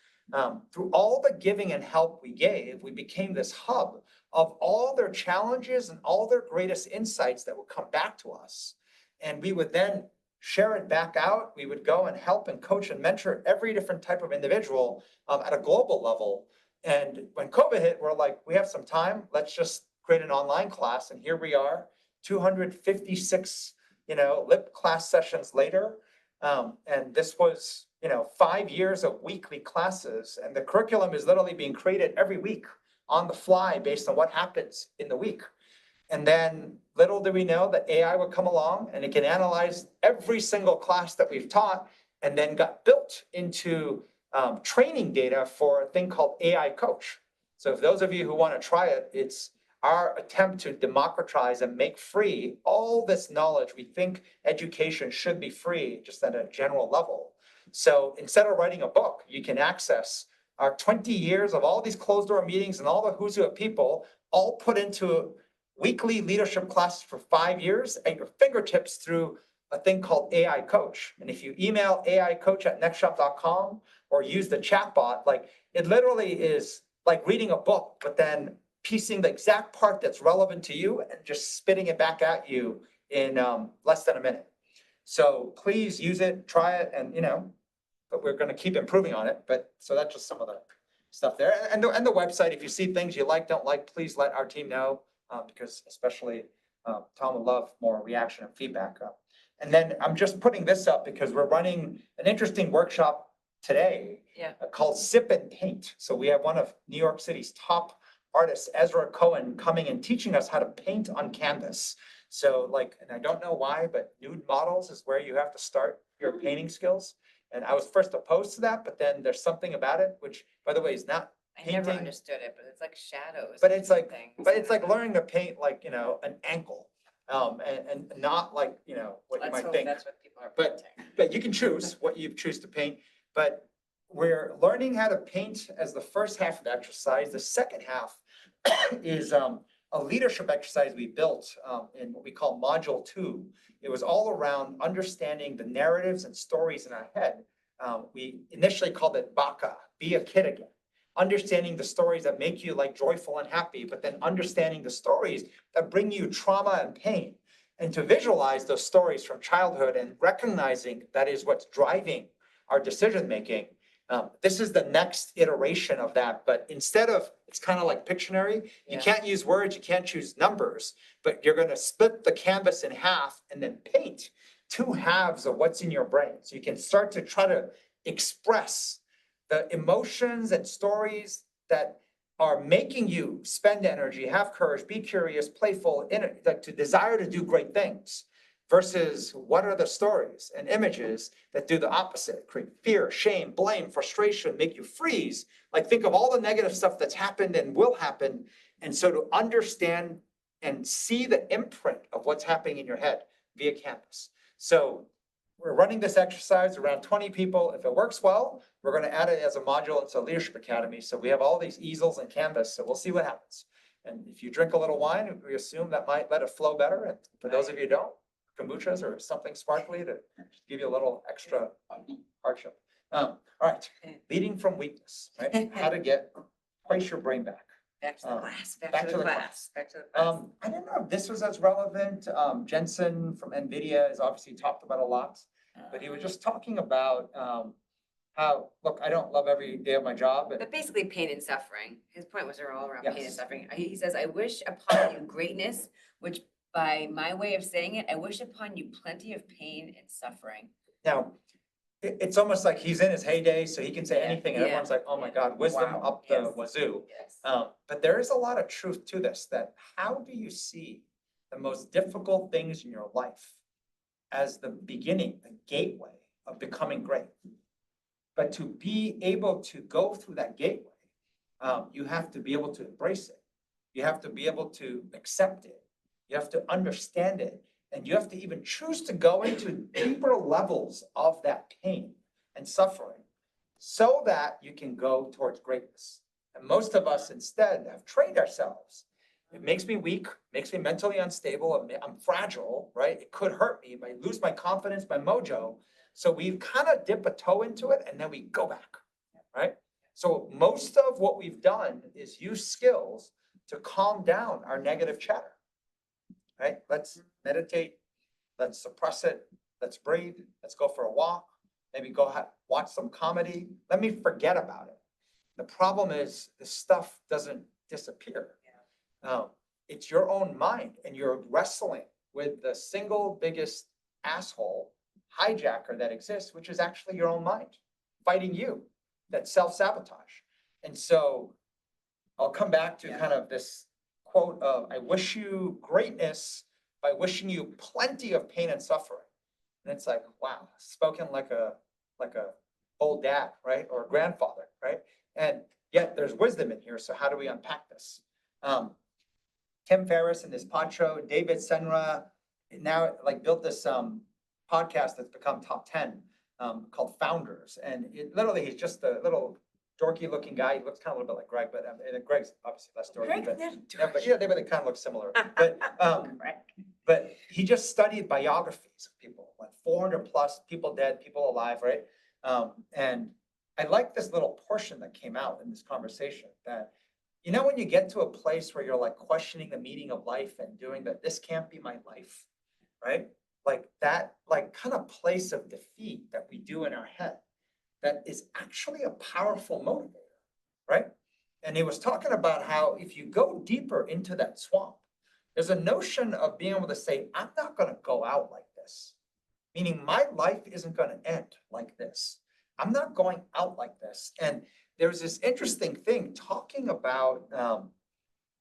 Through all the giving and help we gave, we became this hub of all their challenges and all their greatest insights that would come back to us. And we would then share it back out. We would go and help and coach and mentor every different type of individual at a global level. And when COVID hit, we're like, we have some time. Let's just create an online class. And here we are, 256, lip class sessions later. And this was, 5 years of weekly classes. And the curriculum is literally being created every week on the fly based on what happens in the week. And then little do we know that AI would come along and it can analyze every single class that we've taught and then got built into training data for a thing called AI Coach. So if those of you who want to try it, it's our attempt to democratize and make free all this knowledge. We think education should be free just at a general level. So instead of writing a book, you can access our 20 years of all these closed door meetings and all the who's who of people all put into weekly leadership classes for 5 years at your fingertips through a thing called AI Coach. And if you email aicoach@nextshop.com or use the chatbot, like it literally is like reading a book, but then piecing the exact part that's relevant to you and just spitting it back at you in less than a minute. So please use it, try it, and but we're going to keep improving on it. But so that's just some of the stuff there. And the website, if you see things you like, don't like, please let our team know, because especially Tom would love more reaction and feedback. And then I'm just putting this up because we're running an interesting workshop today called Sip and Paint. So we have one of New York City's top artists, Ezra Cohen, coming and teaching us how to paint on canvas. So and I don't know why, but nude models is where you have to start your painting skills. And I was first opposed to that, but then there's something about it, which by the way is not I never painting. understood it, but it's like shadows. But and it's like, things. but it's like learning to paint like, an ankle, and not like, what you Let's might hope think. that's what people are But- painting. But you can choose what you choose to paint, but we're learning how to paint as the first half of the exercise. The second half is a leadership exercise we built in what we call Module 2. It was all around understanding the narratives and stories in our head. We initially called it Baka, be a kid again. Understanding the stories that make you like joyful and happy, but then understanding the stories that bring you trauma and pain. And to visualize those stories from childhood and recognizing that is what's driving our decision making. This is the next iteration of that, but instead of, it's kind of like Pictionary, you Yeah. can't use words, you can't choose numbers, but you're going to split the canvas in half and then paint 2 halves of what's in your brain. So you can start to try to express the emotions and stories that are making you spend energy, have courage, be curious, playful, like to desire to do great things. Versus what are the stories and images that do the opposite, create fear, shame, blame, frustration, make you freeze. Like think of all the negative stuff that's happened and will happen. And so to understand and see the imprint of what's happening in your head via canvas. So we're running this exercise around 20 people. If it works well, we're going to add it as a module into Leadership Academy. So we have all these easels and canvas. So we'll see what happens. And if you drink a little wine, we assume that might let it flow better. And for those of you who don't, kombuchas or something sparkly to just give you a little extra hardship. All right, leading from weakness, right? How to place your brain back. Back to the class, back back to to the the class, class. back to the class. I don't know if this was as relevant. Jensen from NVIDIA has obviously talked about a lot, but he was just talking about how, look, I don't love every day of my job, But basically pain and suffering. His point was all around pain and Yes. suffering. He says, I wish upon you greatness, which by my way of saying it, I wish upon you plenty of pain and suffering. Now, it's almost like he's in his heyday, so he can say Yeah, anything, and yeah, everyone's like, oh my yeah. God, wisdom Wow, up the yes. wazoo. Yes. But there is a lot of truth to this, that how do you see the most difficult things in your life as the beginning, the gateway of becoming great? But to be able to go through that gateway, you have to be able to embrace it. You have to be able to accept it. You have to understand it. And you have to even choose to go into deeper levels of that pain and suffering so that you can go towards greatness. And most of us instead have trained ourselves. It makes me weak, makes me mentally unstable. I'm fragile, right? It could hurt me. I lose my confidence, my mojo. So we kind of dip a toe into it and then we go back, right? So most of what we've done is use skills to calm down our negative chatter, right? Let's meditate, let's suppress it, let's breathe, let's go for a walk, maybe go watch some comedy. Let me forget about it. The problem is the stuff doesn't disappear. It's your own mind, and you're wrestling with the single biggest asshole hijacker that exists, which is actually your own mind fighting you, that self-sabotage. And so I'll come back to kind of this quote of, I wish you greatness by wishing you plenty of pain and suffering. And it's like, wow, spoken like a old dad, right? Or a grandfather, right? And yet there's wisdom in here. So how do we unpack this? Tim Ferriss and this pod show, David Senra, now like built this podcast that's become top 10 called Founders. And it literally, he's just a little dorky looking guy. He looks kind of a little bit like Greg, but and Greg's obviously less dorky. But, yeah, they kind of look similar. But he just studied biographies of people, like 400 plus people dead, people alive, right? And I like this little portion that came out in this conversation that, you know, when you get to a place where you're like questioning the meaning of life and doing that, this can't be my life, right? Like that, like kind of place of defeat that we do in our head, that is actually a powerful motivator, right? And he was talking about how if you go deeper into that swamp, there's a notion of being able to say, I'm not going to go out like this, meaning my life isn't going to end like this. I'm not going out like this. And there's this interesting thing talking about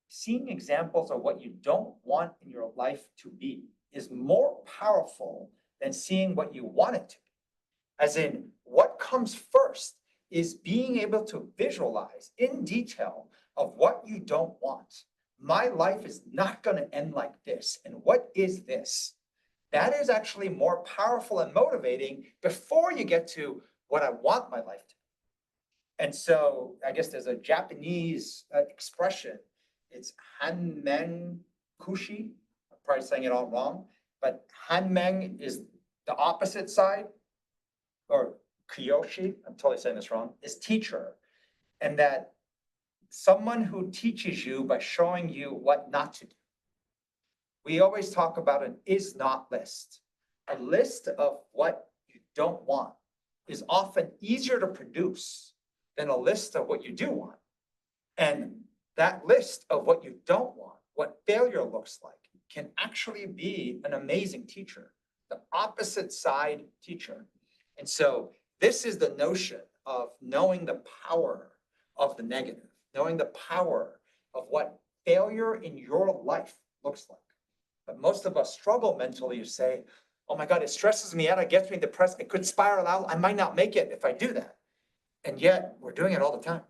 seeing examples of what you don't want in your life to be is more powerful than seeing what you want it to be. As in, what comes first is being able to visualize in detail of what you don't want. My life is not going to end like this. And what is this? That is actually more powerful and motivating before you get to what I want my life to be. And so I guess there's a Japanese expression. It's hanmen kushi. I'm probably saying it all wrong, but hanmen is the opposite side, or kyoshi, I'm totally saying this wrong, is teacher. And that someone who teaches you by showing you what not to do. We always talk about an is not list. A list of what you don't want is often easier to produce than a list of what you do want. And that list of what you don't want, what failure looks like, can actually be an amazing teacher, the opposite side teacher. And so this is the notion of knowing the power of the negative, knowing the power of what failure in your life looks like. But most of us struggle mentally to say, oh my God, it stresses me out, it gets me depressed, it could spiral out, I might not make it if I do that. And yet we're doing it all the time,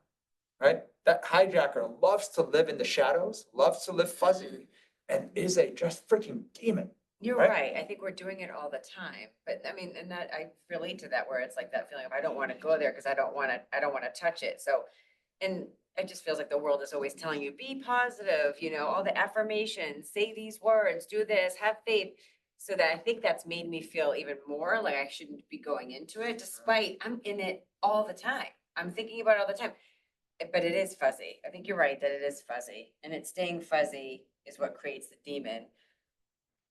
right? That hijacker loves to live in the shadows, loves to live fuzzy, and is a just freaking demon. You're Right? right. I think we're doing it all the time. But I mean, and that I relate to that where it's like that feeling of I don't want to go there because I don't want to touch it. So, and it just feels like the world is always telling you, be positive, you know, all the affirmations, say these words, do this, have faith. So that I think that's made me feel even more like I shouldn't be going into it, despite I'm in it all the time. I'm thinking about it all the time. But it is fuzzy. I think you're right that it is fuzzy. And it's staying fuzzy is what creates the demon.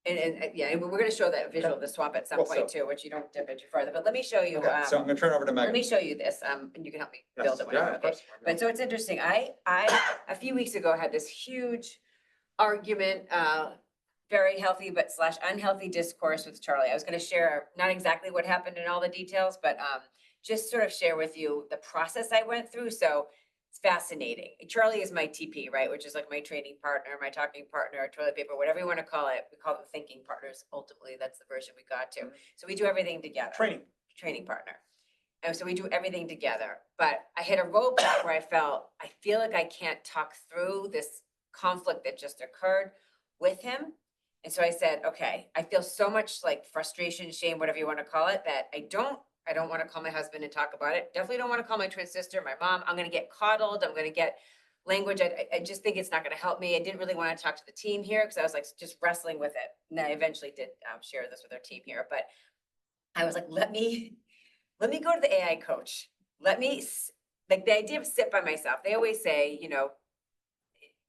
And yeah, and we're gonna show that visual of the swamp at some Well, point too, which you don't dip it too farther, but let me show you, Okay, so I'm gonna turn it over to let Megan. me show you this, and you can help me build it Yeah, whenever, of okay? course. But so it's interesting, I, a few weeks ago had this huge argument, very healthy but slash unhealthy discourse with Charlie. I was gonna share, not exactly what happened in all the details, but just sort of share with you the process I went through. So it's fascinating. Charlie is my TP, right? Which is like my training partner, my talking partner, toilet paper, whatever you want to call it. We call them thinking partners. Ultimately, that's the version we got to. So we do everything together. Training partner. And so we do everything together. But I hit a roadblock where I feel like I can't talk through this conflict that just occurred with him. And so I said, okay, I feel so much like frustration, shame, whatever you want to call it, that I don't want to call my husband and talk about it. Definitely don't want to call my twin sister, my mom. I'm going to get coddled. I'm going to get language. I just think it's not going to help me. I didn't really want to talk to the team here because I was like just wrestling with it. And I eventually did share this with our team here. But I was like, let me go to the AI coach. Like the idea of sit by myself. They always say,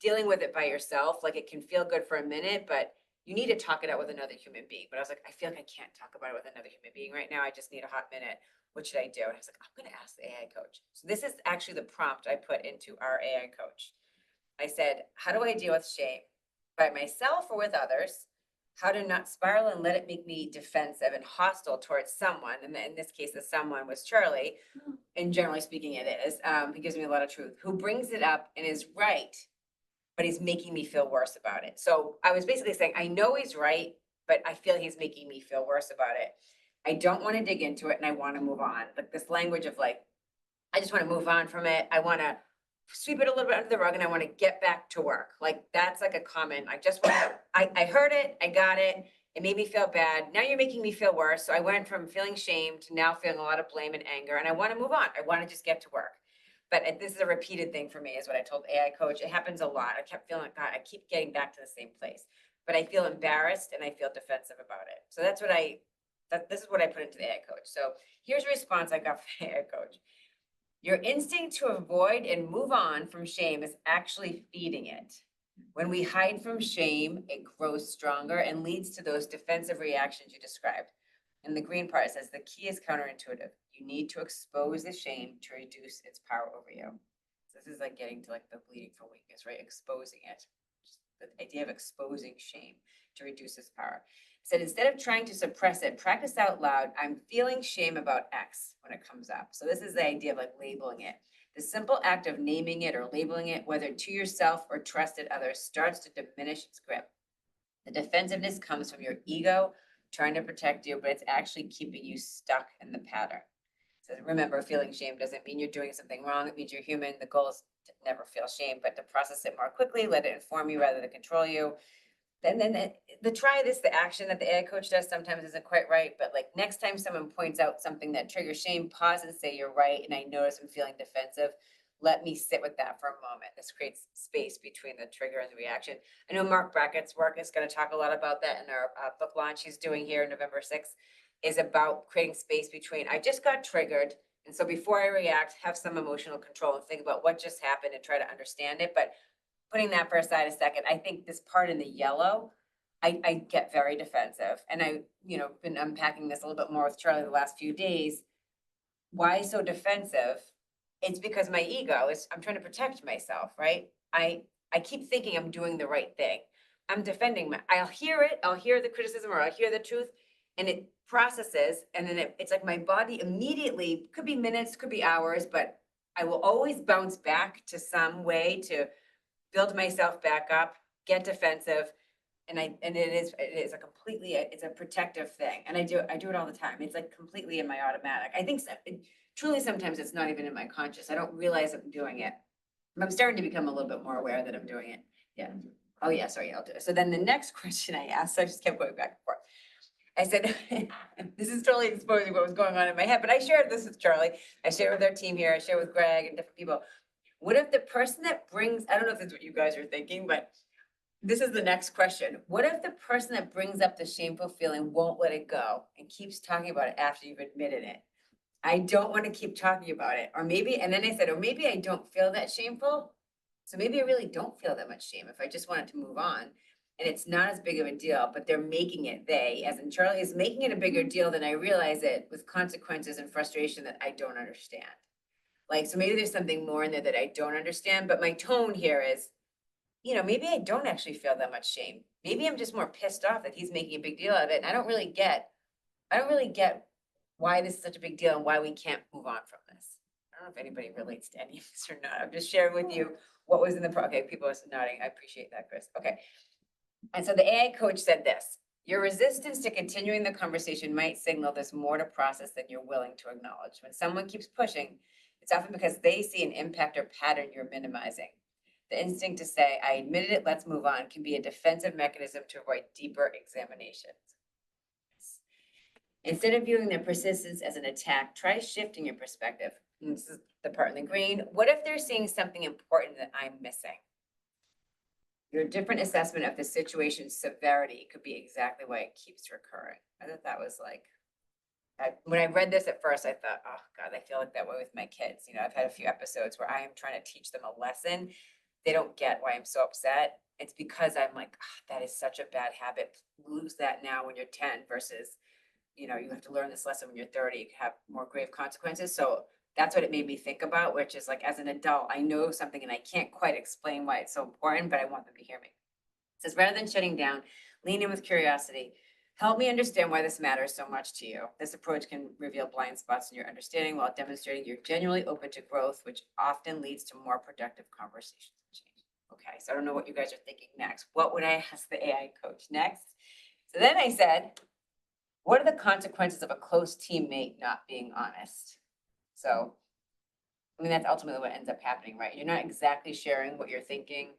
dealing with it by yourself, like it can feel good for a minute, but you need to talk it out with another human being. But I was like, I feel like I can't talk about it with another human being right now. I just need a hot minute. What should I do? And I was like, I'm going to ask the AI coach. So this is actually the prompt I put into our AI coach. I said, how do I deal with shame? By myself or with others? How to not spiral and let it make me defensive and hostile towards someone. And in this case, the someone was Charlie. And generally speaking, it is. He gives me a lot of truth. Who brings it up and is right, but he's making me feel worse about it. So I was basically saying, I know he's right, but I feel he's making me feel worse about it. I don't want to dig into it and I want to move on. Like this language of like, I just want to move on from it. I want to sweep it a little bit under the rug and I want to get back to work. Like that's like a comment. I just want to, I heard it, I got it. It made me feel bad. Now you're making me feel worse. So I went from feeling shame to now feeling a lot of blame and anger and I want to move on. I want to just get to work. But this is a repeated thing for me is what I told AI coach. It happens a lot. I kept feeling like, God, I keep getting back to the same place, but I feel embarrassed and I feel defensive about it. So that's what this is what I put into the AI coach. So here's a response I got from the AI coach. Your instinct to avoid and move on from shame is actually feeding it. When we hide from shame, it grows stronger and leads to those defensive reactions you described. And the green part says the key is counterintuitive. You need to expose the shame to reduce its power over you. So this is like getting to like the bleeding from weakness, right? Exposing it. Just the idea of exposing shame to reduce its power. It said instead of trying to suppress it, practice out loud. I'm feeling shame about X when it comes up. So this is the idea of like labeling it. The simple act of naming it or labeling it, whether to yourself or trusted others, starts to diminish its grip. The defensiveness comes from your ego trying to protect you, but it's actually keeping you stuck in the pattern. So remember, feeling shame doesn't mean you're doing something wrong. It means you're human. The goal is to never feel shame, but to process it more quickly, let it inform you rather than control you. And then the action that the AI coach does sometimes isn't quite right, but like next time someone points out something that triggers shame, pause and say, you're right. And I notice I'm feeling defensive. Let me sit with that for a moment. This creates space between the trigger and the reaction. I know Mark Brackett's work is going to talk a lot about that in our book launch he's doing here November 6th, is about creating space between, I just got triggered. And so before I react, have some emotional control and think about what just happened and try to understand it. But putting that for aside a second, I think this part in the yellow, I get very defensive. And I, been unpacking this a little bit more with Charlie the last few days. Why so defensive? It's because my ego is, I'm trying to protect myself, right? I keep thinking I'm doing the right thing. I'm defending I'll hear the criticism or I'll hear the truth and it processes. And then it's like my body immediately, could be minutes, could be hours, but I will always bounce back to some way to build myself back up, get defensive. And it is it's a protective thing. And I do it all the time. It's like completely in my automatic. I think truly sometimes it's not even in my conscious. I don't realize I'm doing it. I'm starting to become a little bit more aware that I'm doing it. Yeah. Oh yeah, sorry, I'll do it. So then the next question I asked, I just kept going back and forth. I said, this is totally exposing what was going on in my head, but I shared this with Charlie. I shared with our team here. I shared with Greg and different people. What if the person that brings, I don't know if that's what you guys are thinking, but this is the next question. What if the person that brings up the shameful feeling won't let it go and keeps talking about it after you've admitted it? I don't want to keep talking about it. Or maybe, and then I said, or maybe I don't feel that shameful. So maybe I really don't feel that much shame if I just wanted to move on. And it's not as big of a deal, but they're making it, as in Charlie is making it a bigger deal than I realize it, with consequences and frustration that I don't understand. Like, so maybe there's something more in there that I don't understand, but my tone here is, maybe I don't actually feel that much shame. maybe I'm just more pissed off that he's making a big deal out of it. And I don't really get why this is such a big deal and why we can't move on from this. I don't know if anybody relates to any of this or not. I'm just sharing with you what was in the, okay, people are nodding. I appreciate that, Chris. Okay. And so the AI coach said this: your resistance to continuing the conversation might signal there's more to process than you're willing to acknowledge. When someone keeps pushing, it's often because they see an impact or pattern you're minimizing. The instinct to say, I admitted it, let's move on, can be a defensive mechanism to avoid deeper examinations. Instead of viewing their persistence as an attack, try shifting your perspective. And this is the part in the green. What if they're seeing something important that I'm missing? Your different assessment of the situation's severity could be exactly why it keeps recurring. I thought that was like, when I read this at first, I thought, oh God, I feel like that way with my kids. You know, I've had a few episodes where I am trying to teach them a lesson. They don't get why I'm so upset. It's because I'm like, oh, that is such a bad habit. Lose that now when you're 10 versus, you know, you have to learn this lesson when you're 30. It can have more grave consequences. So that's what it made me think about, which is like, as an adult, I know something and I can't quite explain why it's so important, but I want them to hear me. It says, rather than shutting down, lean in with curiosity. Help me understand why this matters so much to you. This approach can reveal blind spots in your understanding while demonstrating you're genuinely open to growth, which often leads to more productive conversations and change. Okay, so I don't know what you guys are thinking next. What would I ask the AI coach next? So then I said, what are the consequences of a close teammate not being honest? So, I mean, that's ultimately what ends up happening, right? You're not exactly sharing what you're thinking,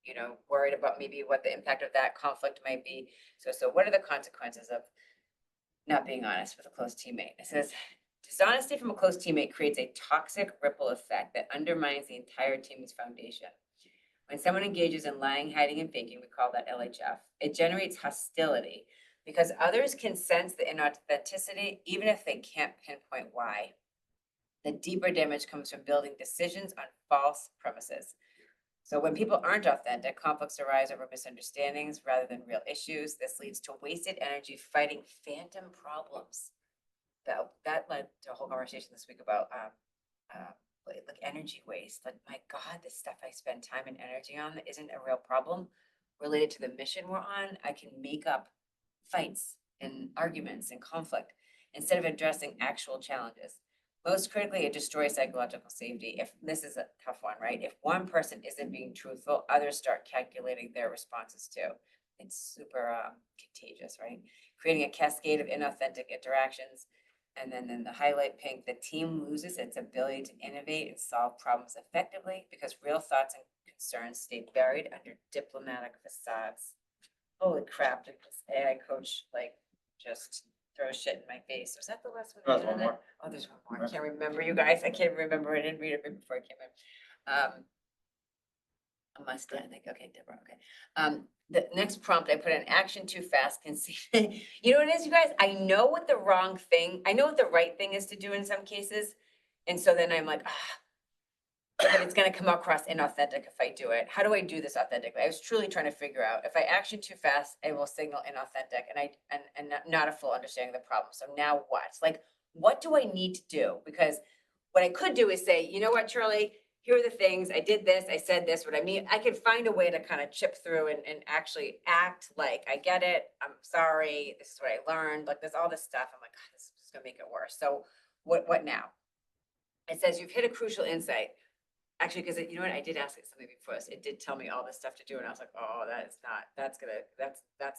you know, worried about maybe what the impact of that conflict might be. So what are the consequences of not being honest with a close teammate? It says, dishonesty from a close teammate creates a toxic ripple effect that undermines the entire team's foundation. When someone engages in lying, hiding, and faking, we call that LHF, it generates hostility because others can sense the inauthenticity even if they can't pinpoint why. The deeper damage comes from building decisions on false premises. So when people aren't authentic, conflicts arise over misunderstandings rather than real issues. This leads to wasted energy fighting phantom problems. That led to a whole conversation this week about like energy waste. Like, my God, the stuff I spend time and energy on that isn't a real problem related to the mission we're on, I can make up fights and arguments and conflict instead of addressing actual challenges. Most critically, it destroys psychological safety. If this is a tough one, right? If one person isn't being truthful, others start calculating their responses too. It's super contagious, right? Creating a cascade of inauthentic interactions. And then in the highlight pink, the team loses its ability to innovate and solve problems effectively because real thoughts and concerns stay buried under diplomatic facades. Holy crap, did this AI coach like just throw shit in my face? Was that the last one? There's one more. Oh, there's one more. I can't remember, you guys. I can't remember. I didn't read it right before I came in. I must, I think, okay, Deborah, okay. The next prompt, I put in action too fast can see. You know what it is, you guys? I know what the wrong thing, I know what the right thing is to do in some cases. And so then I'm like, but it's gonna come across inauthentic if I do it. How do I do this authentically? I was truly trying to figure out if I action too fast, it will signal inauthentic and not a full understanding of the problem. So now what? Like, what do I need to do? Because what I could do is say, you know what, Charlie, here are the things, I did this, I said this, what I mean, I could find a way to kind of chip through and actually act like I get it, I'm sorry, this is what I learned, like there's all this stuff. I'm like, God, this is gonna make it worse. So what now? It says you've hit a crucial insight. Actually, because you know what, I did ask it something before this. It did tell me all this stuff to do, and I was like, oh, that's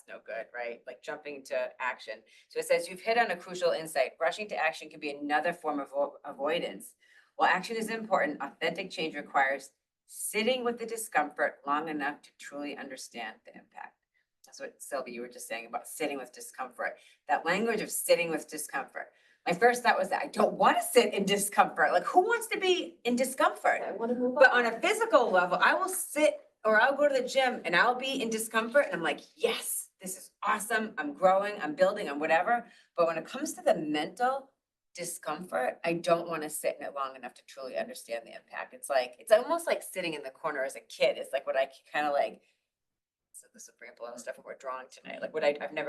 no good, right? Like jumping to action. So it says you've hit on a crucial insight. Rushing to action can be another form of avoidance. While action is important, authentic change requires sitting with the discomfort long enough to truly understand the impact. That's what Sylvia, you were just saying about sitting with discomfort. That language of sitting with discomfort. My first thought was that I don't want to sit in discomfort. Like, who wants to be in discomfort? I want to move But on a physical level, I will sit or I'll go to the gym and I'll be in discomfort and I'm like, yes, this is awesome. I'm growing, I'm building, I'm whatever. But when it comes to the mental discomfort, I don't want to sit in it long enough to truly understand the impact. It's like, it's almost like sitting in the corner as a kid. It's like what I kind of like, this will bring up a lot of stuff when we're drawing tonight. Like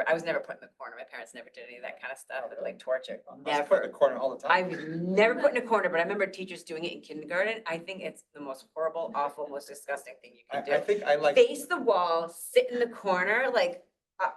I was never put in the corner. My parents never did any of that kind of stuff, like torture. I was put in Never. the corner all the time. I was never put in a corner, but I remember teachers doing it in kindergarten. I think it's the most horrible, awful, most disgusting thing you can I do. think I like, Face the wall, sit in the corner, like,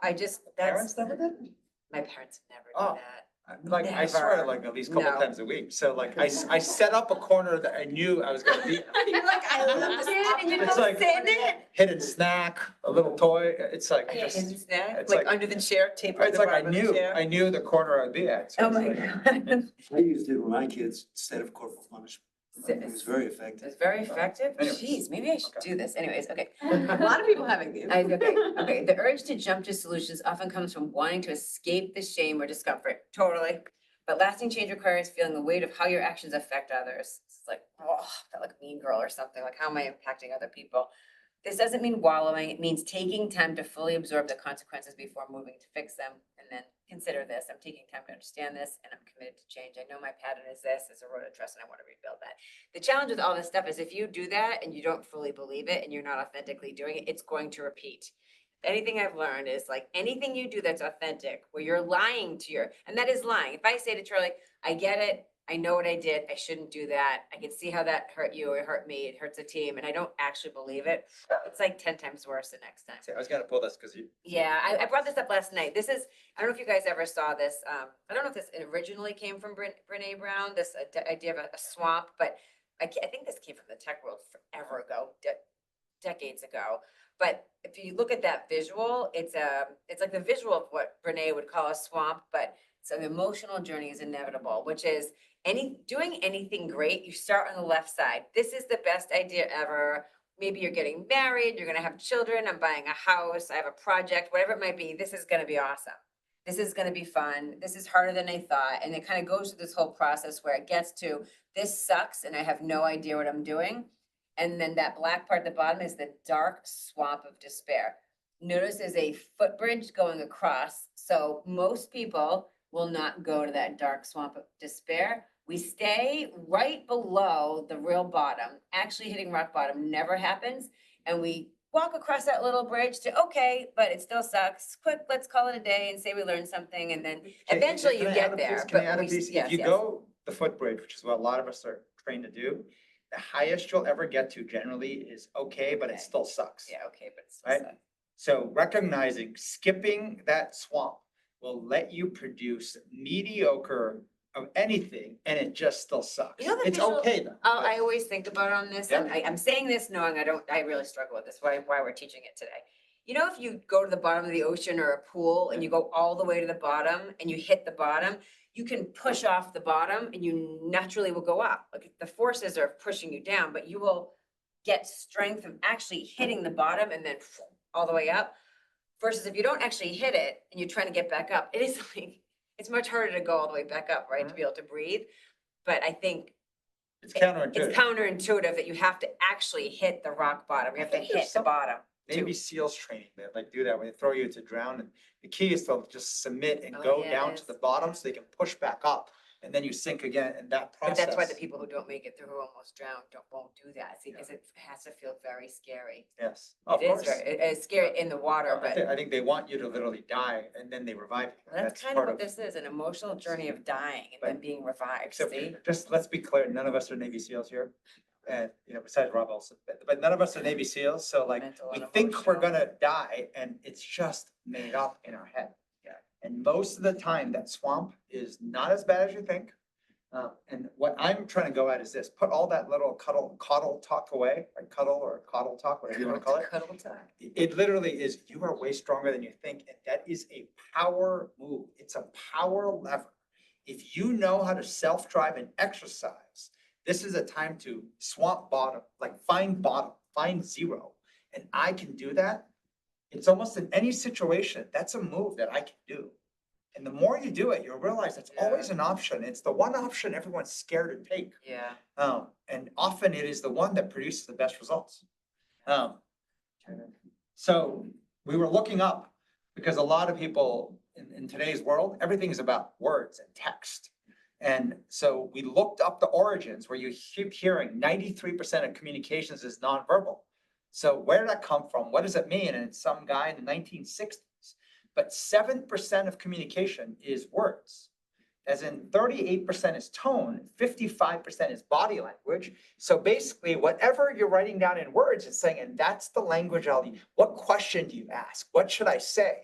I just, parents that's, never did? my parents never Oh. did that. Like, I swear, Never. like, at least a couple No. times a week. So like, I set up a corner that I knew I was gonna be. You're like, I love this, and you It's don't like- sit in it. Hidden snack, a little toy. It's like, Hidden just, snack, it's like like- under the chair, tape right it's the like I bottom of the chair. knew the corner I'd be at. So Oh it's my like- God. I used it with my kids instead of corporal punishment. It was very effective. It's very effective. Anyways. Jeez, maybe I should Okay. do this. Anyways, okay. A lot of people having these. Okay. The urge to jump to solutions often comes from wanting to escape the shame or discomfort. Totally. But lasting change requires feeling the weight of how your actions affect others. It's like, oh, I felt like a mean girl or something. Like, how am I impacting other people? This doesn't mean wallowing. It means taking time to fully absorb the consequences before moving to fix them. And then consider this. I'm taking time to understand this and I'm committed to change. I know my pattern is this, is a road of trust, and I want to rebuild that. The challenge with all this stuff is if you do that and you don't fully believe it and you're not authentically doing it, it's going to repeat. Anything I've learned is like anything you do that's authentic, where you're lying to and that is lying. If I say to Charlie, I get it, I know what I did, I shouldn't do that, I can see how that hurt you, it hurt me, it hurts the team, and I don't actually believe it, it's like 10 times worse the next time. See, I was gonna pull this because you. Yeah, I brought this up last night. This is, I don't know if you guys ever saw this. I don't know if this originally came from Brene Brown, this idea of a swamp, but I think this came from the tech world forever ago, decades ago. But if you look at that visual, it's like the visual of what Brene would call a swamp, but so the emotional journey is inevitable, which is doing anything great, you start on the left side. This is the best idea ever. Maybe you're getting married, you're gonna have children, I'm buying a house, I have a project, whatever it might be, this is gonna be awesome. This is gonna be fun, this is harder than I thought, and it kind of goes through this whole process where it gets to, this sucks and I have no idea what I'm doing. And then that black part at the bottom is the dark swamp of despair. Notice there's a footbridge going across, so most people will not go to that dark swamp of despair. We stay right below the real bottom. Actually hitting rock bottom never happens. And we walk across that little bridge to, okay, but it still sucks. Quick, let's call it a day and say we learned something. And then eventually you Can I get add a there. piece? Can I but add a we- piece? yes, If you yes. go the footbridge, which is what a lot of us are trained to do, the highest you'll ever get to generally is okay, but it Okay. still sucks. Yeah, okay, but it's still Right? sucks. So recognizing skipping that swamp will let you produce mediocre of anything and it just still sucks. You know the It's visual- okay though. I always think about on this, and Yeah. I'm saying this knowing I really struggle with this, why we're teaching it today. You know, if you go to the bottom of the ocean or a pool and you go all the way to the bottom and you hit the bottom, you can push off the bottom and you naturally will go up. Like the forces are pushing you down, but you will get strength from actually hitting the bottom and then all the way up. Versus if you don't actually hit it and you're trying to get back up, it is like, it's much harder to go all the way back up, right? To be able to breathe. But I think It's it's counterintuitive. counterintuitive that you have to actually hit the rock bottom. You have to think there's hit the bottom. Navy SEALs training that like do that when they throw you to drown. And the key is to just submit and Oh, go yeah, it down is. to the bottom so they can push back up and then you sink again in that But process. that's why the people who don't make it through, who almost drown, won't do that. See, because it has to feel very scary. Yes, of It is course. very, it's scary in the water, but I think they want you to literally die and then they revive you. that's kind of what this is, an emotional journey of dying and then being revived, Except, see? just let's be clear, none of us are Navy SEAls here. And, you know, besides Rob Olson, but none of us are Navy SEAls, so like, Mental we and think we're emotional. gonna die and it's just made up in our head. Yeah. And most of the time, that swamp is not as bad as you think. And what I'm trying to go at is this, put all that little coddle talk away, or coddle talk, whatever you wanna call it. Cuddle time. It literally is, you are way stronger than you think, and that is a power move. It's a power lever. If you know how to self-drive and exercise, this is a time to swamp bottom, like find zero. And I can do that. It's almost in any situation, that's a move that I can do. And the more you do it, you'll realize it's Yeah. always an option. It's the one option everyone's scared to take. Yeah. And often it is the one that produces the best results. So we were looking up because a lot of people in today's world, everything is about words and text. And so we looked up the origins where you keep hearing 93% of communications is nonverbal. So where did that come from? What does it mean? And it's some guy in the 1960s. But 7% of communication is words. As in 38% is tone, 55% is body language. So basically, whatever you're writing down in words, it's saying, and that's the language I'll use. What question do you ask? What should I say?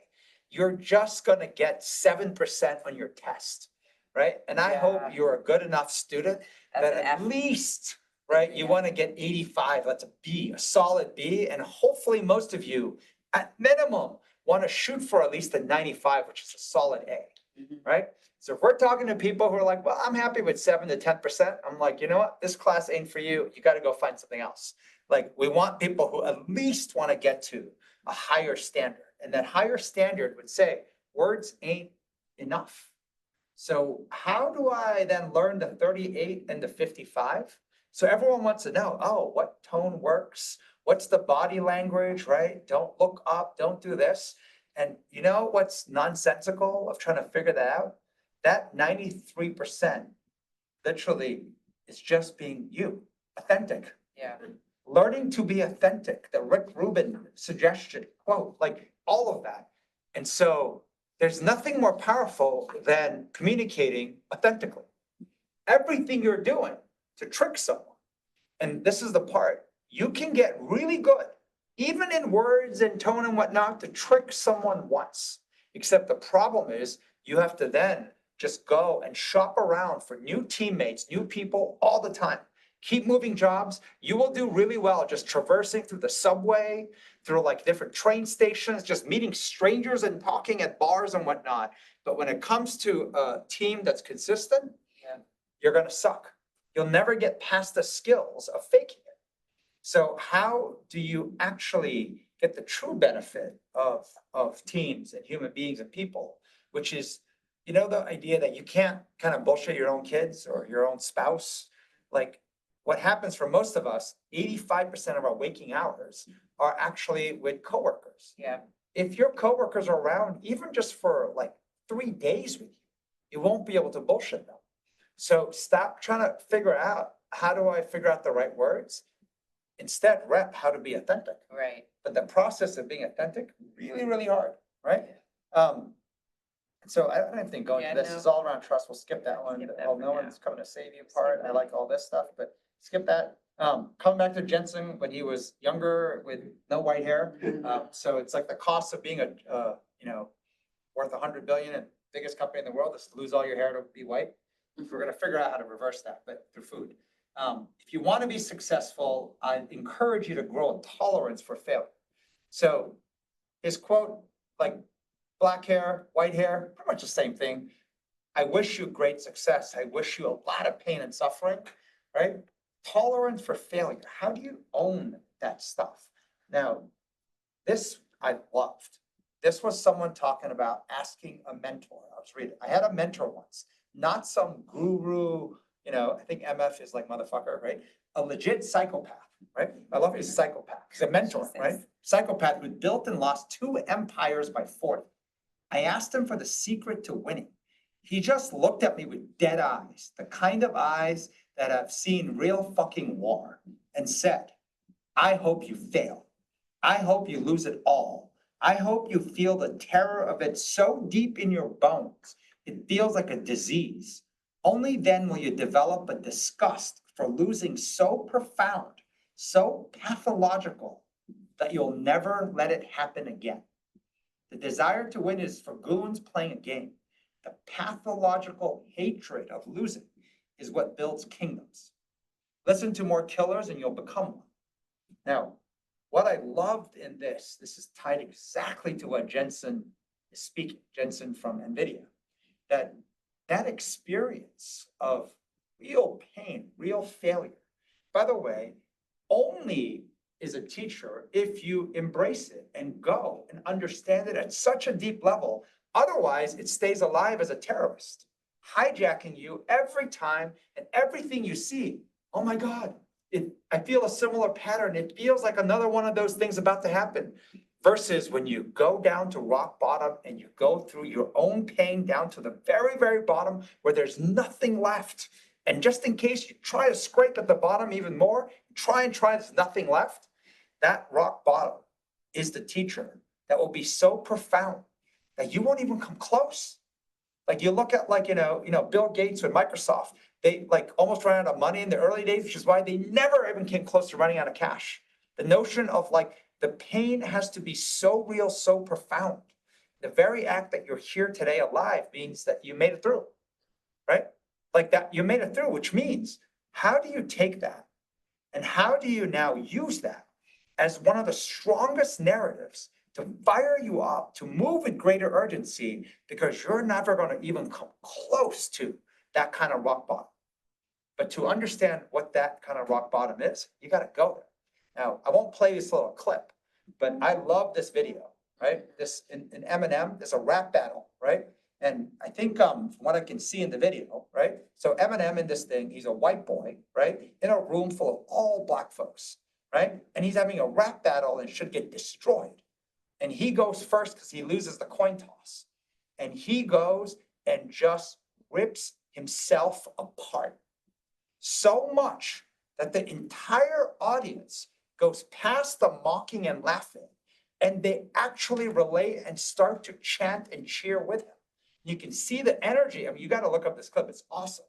You're just going to get 7% on your test, right? And I hope Yeah. you're a good enough student That's that an at F. least, right, you Yeah. want to get 85. That's a B, a solid B. And hopefully most of you, at minimum, want to shoot for at least a 95, which is a solid A, Mhm. right? So if we're talking to people who are like, well, I'm happy with 7 to 10%, I'm like, you know what? This class ain't for you. You got to go find something else. Like, we want people who at least want to get to a higher standard. And that higher standard would say, words ain't enough. So how do I then learn the 38 and the 55? So everyone wants to know, oh, what tone works? What's the body language, right? Don't look up, don't do this. And you know what's nonsensical of trying to figure that out? That 93% literally is just being you, authentic. Yeah. Learning to be authentic, the Rick Rubin suggestion, quote, like all of that. And so there's nothing more powerful than communicating authentically. Everything you're doing to trick someone. And this is the part, you can get really good, even in words and tone and whatnot, to trick someone once. Except the problem is you have to then just go and shop around for new teammates, new people all the time. Keep moving jobs. You will do really well just traversing through the subway, through like different train stations, just meeting strangers and talking at bars and whatnot. But when it comes to a team that's consistent, Yeah. you're gonna suck. You'll never get past the skills of faking it. So how do you actually get the true benefit of teams and human beings and people, which is, you know, the idea that you can't kind of bullshit your own kids or your own spouse. Like, what happens for most of us, 85% of our waking hours are actually with coworkers. Yeah. If your coworkers are around, even just for like 3 days with you, you won't be able to bullshit them. So stop trying to figure out, how do I figure out the right words? Instead, rep how to be authentic. Right. But the process of being authentic, really, really hard, right? So I don't think going Yeah, to this no. is all around trust. We'll skip that one. Skip that Oh, for no now. one's coming to save you Skip part. I that. like all this stuff, but skip that. Coming back to Jensen when he was younger with no white hair. So it's like the cost of being worth 100 billion and biggest company in the world is to lose all your hair to be white. We're gonna figure out how to reverse that, but through food. If you want to be successful, I encourage you to grow a tolerance for failure. So his quote, like, black hair, white hair, pretty much the same thing. I wish you great success. I wish you a lot of pain and suffering, right? Tolerance for failure. How do you own that stuff? Now, this I loved. This was someone talking about asking a mentor. I was reading. I had a mentor once, not some guru, I think MF is like motherfucker, right? A legit psychopath, right? I love his psychopath. He's a mentor, Jesus. right? Psychopath who built and lost 2 empires by 40. I asked him for the secret to winning. He just looked at me with dead eyes, the kind of eyes that have seen real fucking war, and said, I hope you fail. I hope you lose it all. I hope you feel the terror of it so deep in your bones, it feels like a disease. Only then will you develop a disgust for losing so profound, so pathological, that you'll never let it happen again. The desire to win is for goons playing a game. The pathological hatred of losing is what builds kingdoms. Listen to more killers and you'll become one. Now, what I loved in this is tied exactly to what Jensen is speaking, Jensen from NVIDIA, that experience of real pain, real failure, by the way, only is a teacher if you embrace it and go and understand it at such a deep level. Otherwise, it stays alive as a terrorist, hijacking you every time and everything you see. Oh my God, I feel a similar pattern. It feels like another one of those things about to happen. Versus when you go down to rock bottom and you go through your own pain down to the very, very bottom where there's nothing left. And just in case you try to scrape at the bottom even more, try, there's nothing left. that rock bottom is the teacher that will be so profound that you won't even come close. Like you look at like, Bill Gates with Microsoft, they like almost ran out of money in the early days, which is why they never even came close to running out of cash. The notion of like the pain has to be so real, so profound. The very act that you're here today alive means that you made it through, right? Like that, you made it through, which means how do you take that and how do you now use that as one of the strongest narratives to fire you up, to move with greater urgency, because you're never going to even come close to that kind of rock bottom. But to understand what that kind of rock bottom is, you got to go there. Now, I won't play this little clip, but I love this video, right? This in Eminem, there's a rap battle, right? And I think from what I can see in the video, right? So Eminem in this thing, he's a white boy, right? In a room full of all black folks, right? And he's having a rap battle and should get destroyed. And he goes first because he loses the coin toss. And he goes and just rips himself apart. So much that the entire audience goes past the mocking and laughing. And they actually relate and start to chant and cheer with him. You can see the energy. I mean, you got to look up this clip. It's awesome.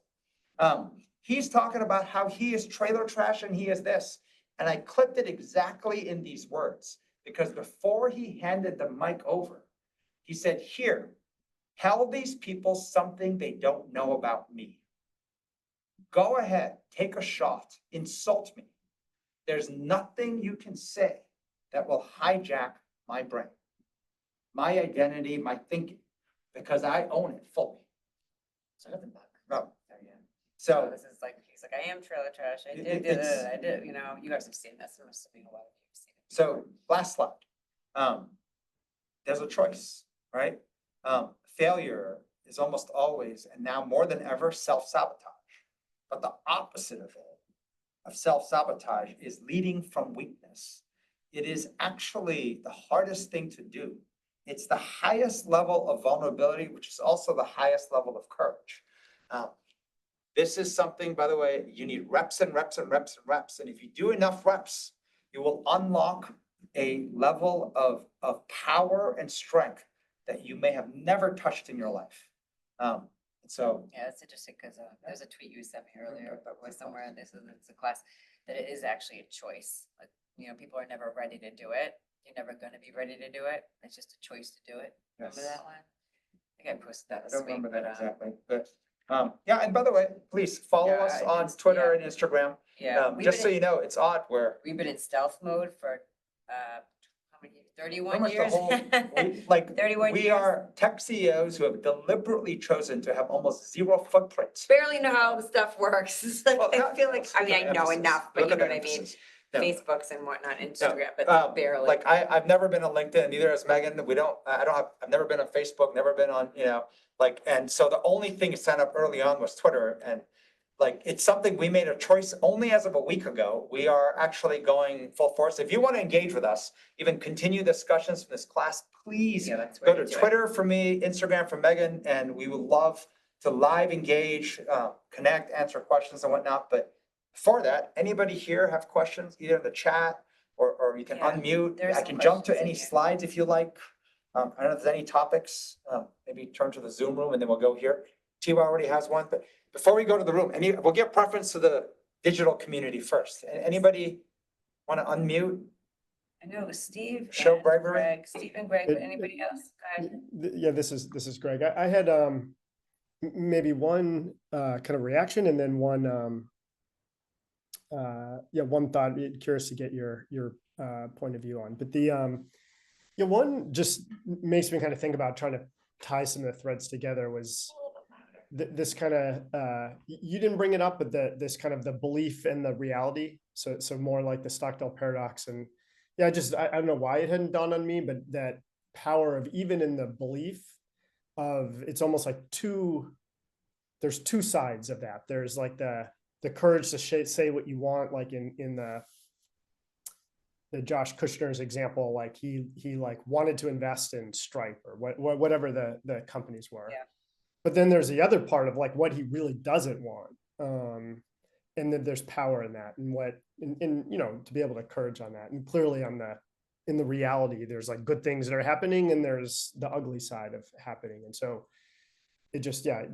He's talking about how he is trailer trash and he is this. And I clipped it exactly in these words. Because before he handed the mic over, he said, here, tell these people something they don't know about me. Go ahead, take a shot, insult me. There's nothing you can say that will hijack my brain, my identity, my thinking, because I own it fully. So the book. No. So So this is like, he's like, I am trailer trash. I It- did, it's- I did, you guys have seen this. I'm assuming a lot of you have seen it. So last slide. There's a choice, right? Failure is almost always, and now more than ever, self-sabotage. But the opposite of it, of self-sabotage, is leading from weakness. It is actually the hardest thing to do. It's the highest level of vulnerability, which is also the highest level of courage. This is something, by the way, you need reps and reps and reps and reps. And if you do enough reps, you will unlock a level of power and strength that you may have never touched in your life. So Yeah, it's interesting because there's a tweet you sent me earlier, but was somewhere in this, it's a class, that it is actually a choice. Like, people are never ready to do it. You're never going to be ready to do it. It's just a choice to do it. Remember Yes. that one? I think I posted that I this don't week, remember but that exactly, but yeah, and by the way, please follow Yeah, us on it's- Twitter yeah. and Instagram. yeah, Just so you know, it's odd where we've been in stealth mode for how many, 31 pretty much the years? whole, like, 31 we years. are tech CEOs who have deliberately chosen to have almost zero footprint. Barely know how the stuff works. It's like, Well, I feel like, I mean, I know emphasis. enough, but Look you at know the what I mean? emphasis. No. Facebooks and whatnot, No, Instagram, but barely. Like I've never been on LinkedIn, neither has Megan. I've never been on Facebook, never been on, and so the only thing to sign up early on was Twitter. And like, it's something we made a choice only as of a week ago. We are actually going full force. If you want to engage with us, even continue discussions from this class, please Yeah, that's go where to do it. Twitter for me, Instagram for Megan, and we would love to live engage, connect, answer questions and whatnot. But for that, anybody here have questions, either in the chat or you can Yeah, unmute. there's I some can jump to questions in any here. slides if you like. I don't know if there's any topics, maybe turn to the Zoom room and then we'll go here. Tiwa already has one, but before we go to the room, we'll give preference to the digital community first. Anybody want to unmute? I know Steve Show and bravery. Greg, Steve and Greg, but anybody else? Go ahead. Yeah, this is Greg. I had maybe one kind of reaction and then one one thought. Curious to get your point of view on. But the one just makes me kind of think about trying to tie some of the threads together was this kind of you didn't bring it up, but this kind of the belief and the reality. So more like the Stockdale paradox. And yeah, I don't know why it hadn't dawned on me, but that power of even in the belief of, it's almost like there's two sides of that. There's like the courage to say what you want, like in the Josh Kushner's example, like he like wanted to invest in Stripe or whatever the companies were. Yeah. But then there's the other part of like what he really doesn't want. and that there's power in that, and you know, to be able to courage on that. And clearly in the reality, there's like good things that are happening and there's the ugly side of happening. And so it just, yeah,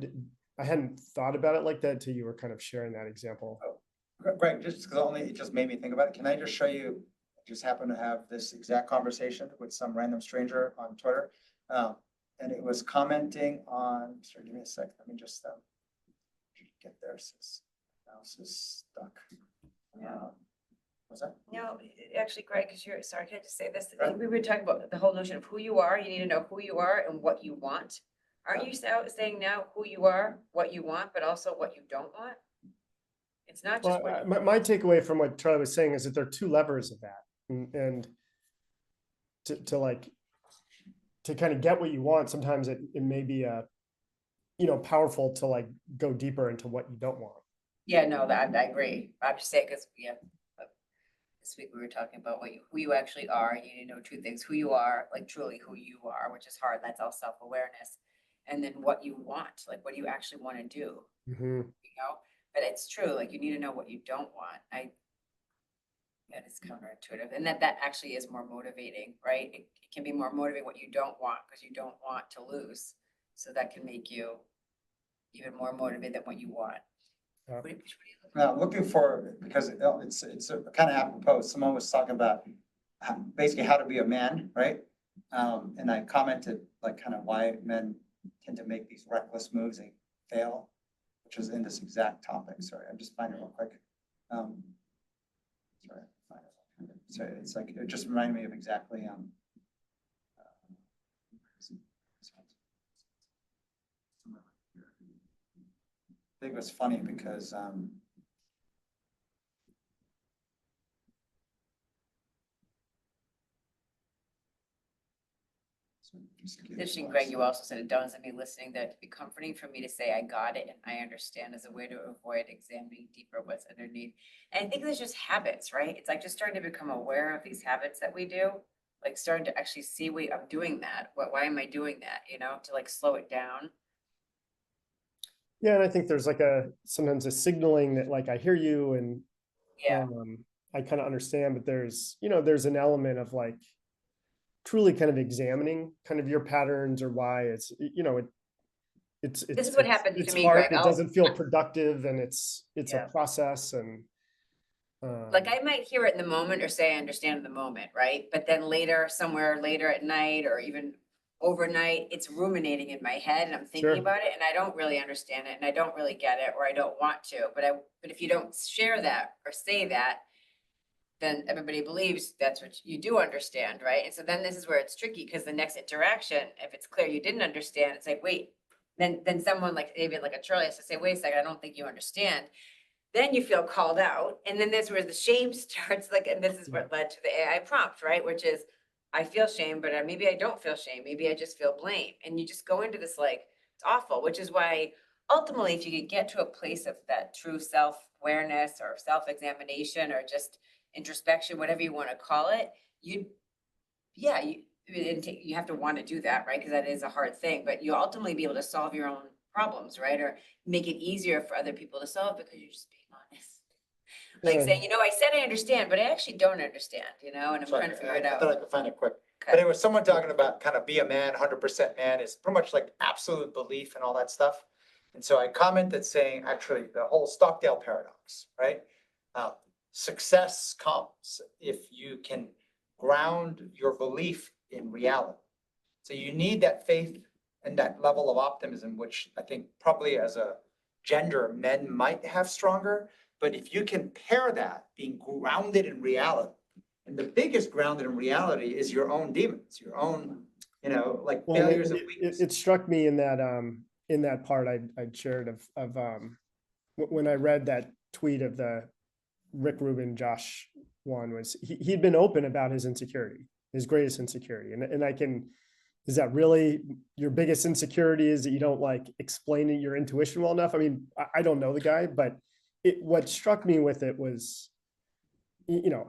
I hadn't thought about it like that till you were kind of sharing that example. Greg, just because only it just made me think about it. Can I just show you? I just happened to have this exact conversation with some random stranger on Twitter. And it was commenting on, sorry, give me a sec. Let me just get there. Mouse is stuck. What's that? No, actually, Greg, because sorry, can I just say this? Right. We were talking about the whole notion of who you are. You need to know who you are and what you want. Aren't you saying now who you are, what you want, but also what you don't want? It's not just Well, what. my takeaway from what Charlie was saying is that there are two levers of that, and to kind of get what you want, sometimes it may be you know, powerful to like go deeper into what you don't want. Yeah, no, I agree. I'm just saying, because, this week we were talking about who you actually are. You need to know two things: who you are, like truly who you are, which is hard. That's all self-awareness. And then what you want, like what do you actually want to do, Mm-hmm. you know? But it's true, like you need to know what you don't want. That is counterintuitive. And that actually is more motivating, right? It can be more motivating what you don't want because you don't want to lose. So that can make you even more motivated than what you want. Yeah. What do you look Now, looking for, because it's a kind of apropos, someone was talking about basically how to be a man, right? And I commented like kind of why men tend to make these reckless moves and fail, which is in this exact topic. Sorry, I'm just finding it real quick. Sorry, find it. Sorry, it's like, it just reminded me of exactly, I think it was funny because, Interesting, Greg, you also said it dawns on me listening that it'd be comforting for me to say I got it and I understand as a way to avoid examining deeper what's underneath. And I think there's just habits, right? It's like just starting to become aware of these habits that we do, like starting to actually see, wait, I'm doing that. Why am I doing that? You know, to like slow it down. Yeah, and I think there's like sometimes a signaling that like I hear you and Yeah. I kind of understand, but there's, you know, there's an element of like truly kind of examining kind of your patterns or why it's, you know, This is what happens it's to me, hard, Greg. it doesn't feel productive, and it's Yeah. a process. And Like I might hear it in the moment or say I understand in the moment, right? But then later, somewhere later at night or even overnight, it's ruminating in my head and I'm thinking Sure. about it and I don't really understand it and I don't really get it or I don't want to. But if you don't share that or say that, then everybody believes that's what you do understand, right? And so then this is where it's tricky because the next interaction, if it's clear you didn't understand, it's like, wait, then someone like maybe like a Charlie has to say, wait a second, I don't think you understand. Then you feel called out. And then this is where the shame starts, like, and this is what led to the AI prompt, right? Which is, I feel shame, but maybe I don't feel shame. Maybe I just feel blame. And you just go into this, like, it's awful, which is why ultimately, if you could get to a place of that true self-awareness or self-examination or just introspection, whatever you want to call it, you have to want to do that, right? Because that is a hard thing, but you ultimately be able to solve your own problems, right? Or make it easier for other people to solve because you're just being honest. Like saying, you know, I said I understand, but I actually don't understand, you know, and I'm trying to figure it I thought I out. could find it quick. Okay. But it was someone talking about kind of be a man, 100% man is pretty much like absolute belief and all that stuff. And so I commented saying, actually, the whole Stockdale paradox, right? Success comes if you can ground your belief in reality. So you need that faith and that level of optimism, which I think probably as a gender, men might have stronger. But if you can pair that being grounded in reality, and the biggest grounded in reality is your own demons, your own, you know, like failures and weaknesses. It struck me in that part I'd shared of when I read that tweet of the Rick Rubin, Josh one, was he'd been open about his insecurity, his greatest insecurity. And is that really your biggest insecurity, is that you don't like explaining your intuition well enough? I mean, I don't know the guy, but what struck me with it was, you know,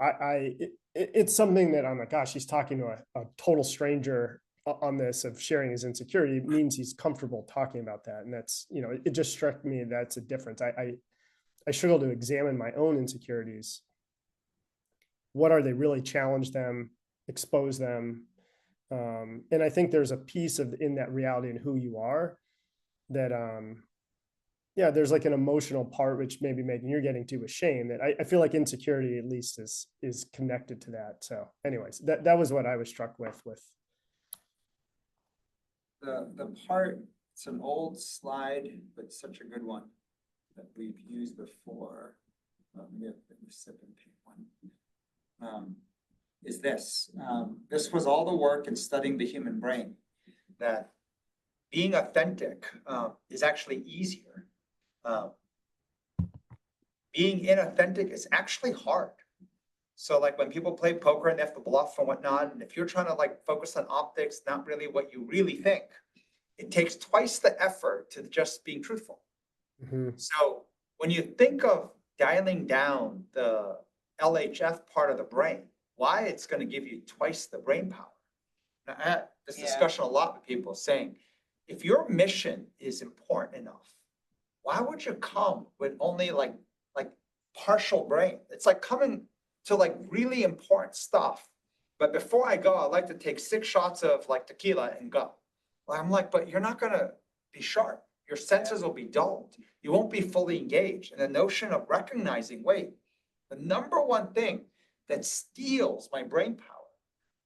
it's something that I'm like, gosh, he's talking to a total stranger on this, of sharing his insecurity. It means he's comfortable talking about that. And that's, you know, it just struck me that's a difference. I struggle to examine my own insecurities. What are they really? Challenge them, expose them. And I think there's a piece of in that reality and who you are that, yeah, there's like an emotional part, which maybe Megan, you're getting to with shame, that I feel like insecurity at least is connected to that. So anyways, that was what I was struck with. The part, it's an old slide, but such a good one that we've used before. We have the recipient one. Is this. This was all the work in studying the human brain, that being authentic is actually easier. Being inauthentic is actually hard. So like when people play poker and they have to bluff and whatnot, and if you're trying to like focus on optics, not really what you really think, it takes twice the effort to just being truthful. Mm-hmm. So when you think of dialing down the LHF part of the brain, why it's going to give you twice the brain power. Now, I had this discussion a lot with people saying, if your mission is important enough, why would you come with only like partial brain? It's like coming to like really important stuff. But before I go, I like to take 6 shots of like tequila and go. Well, I'm like, but you're not going to be sharp. Your senses will be dulled. You won't be fully engaged. And the notion of recognizing, wait, the number one thing that steals my brain power,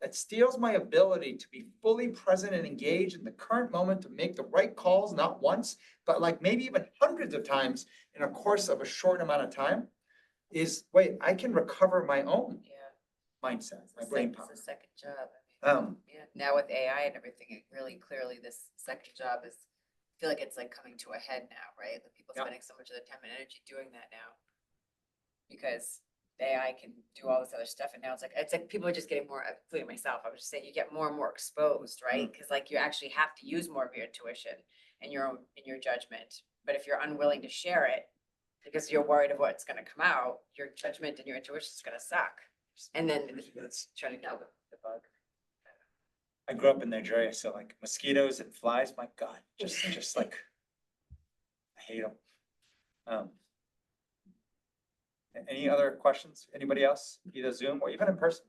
that steals my ability to be fully present and engaged in the current moment, to make the right calls, not once, but like maybe even hundreds of times in a course of a short amount of time, is wait, I can recover my own mindset, my brain power. It's a second job. I mean, Um, now with AI and everything, it really clearly this second job is, I feel like it's like coming to a head now, right? The people Yeah. spending so much of their time and energy doing that now. Because AI can do all this other stuff, and now it's like people are just getting more, including myself, I was just saying, you get more and more exposed, right? Because like you actually have to use more of your intuition and your own, in your judgment. But if you're unwilling to share it, because you're worried of what's gonna come out, your judgment and your intuition is gonna suck. And then it's trying to kill the bug. I grew up in Nigeria, so like mosquitoes and flies, my God, just like, I hate them. Any other questions? Anybody else? Either Zoom or even in person?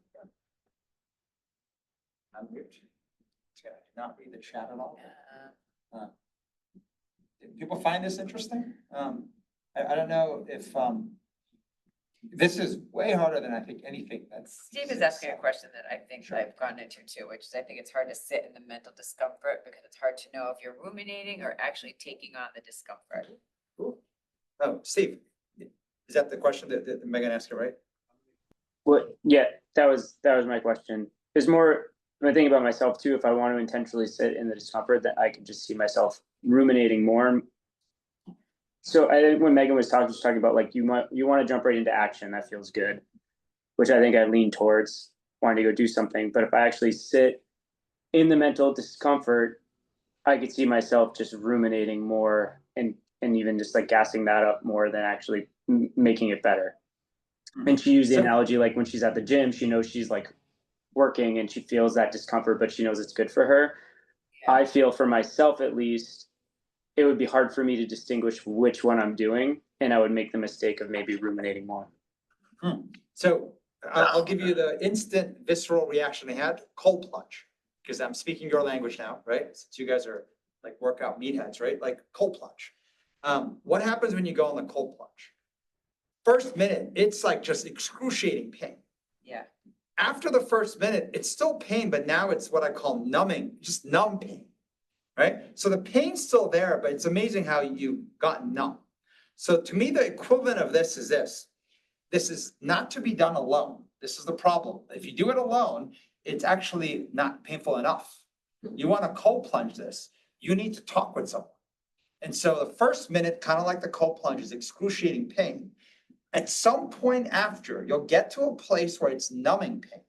I'm weird. I did not read the chat at all. Did people find this interesting? I don't know if this is way harder than I think anything that's. Steve is asking a question that I think Sure. I've gone into too, which is I think it's hard to sit in the mental discomfort because it's hard to know if you're ruminating or actually taking on the discomfort. Oh, Steve, is that the question that Megan asked you, right? Well, yeah, that was my question. There's more, when I think about myself too, if I want to intentionally sit in the discomfort, that I can just see myself ruminating more. So I think when Megan was talking, she's talking about like you want to jump right into action. That feels good, which I think I lean towards wanting to go do something. But if I actually sit in the mental discomfort, I could see myself just ruminating more and even just like gassing that up more than actually making it better. And she used the analogy like when she's at the gym, she knows she's like working and she feels that discomfort, but she knows it's good for her. Yeah. I feel for myself, at least, it would be hard for me to distinguish which one I'm doing, and I would make the mistake of maybe ruminating more. So I'll give you the instant visceral reaction I had, cold plunge, because I'm speaking your language now, right? Since you guys are like workout meatheads, right? Like cold plunge. What happens when you go on the cold plunge? First minute, it's like just excruciating pain. Yeah. After the first minute, it's still pain, but now it's what I call numbing, just numb pain, right? So the pain's still there, but it's amazing how you got numb. So to me, the equivalent of this is this. This is not to be done alone. This is the problem. If you do it alone, it's actually not painful enough. You want to cold plunge this, you need to talk with someone. And so the first minute, kind of like the cold plunge, is excruciating pain. At some point after, you'll get to a place where it's numbing pain.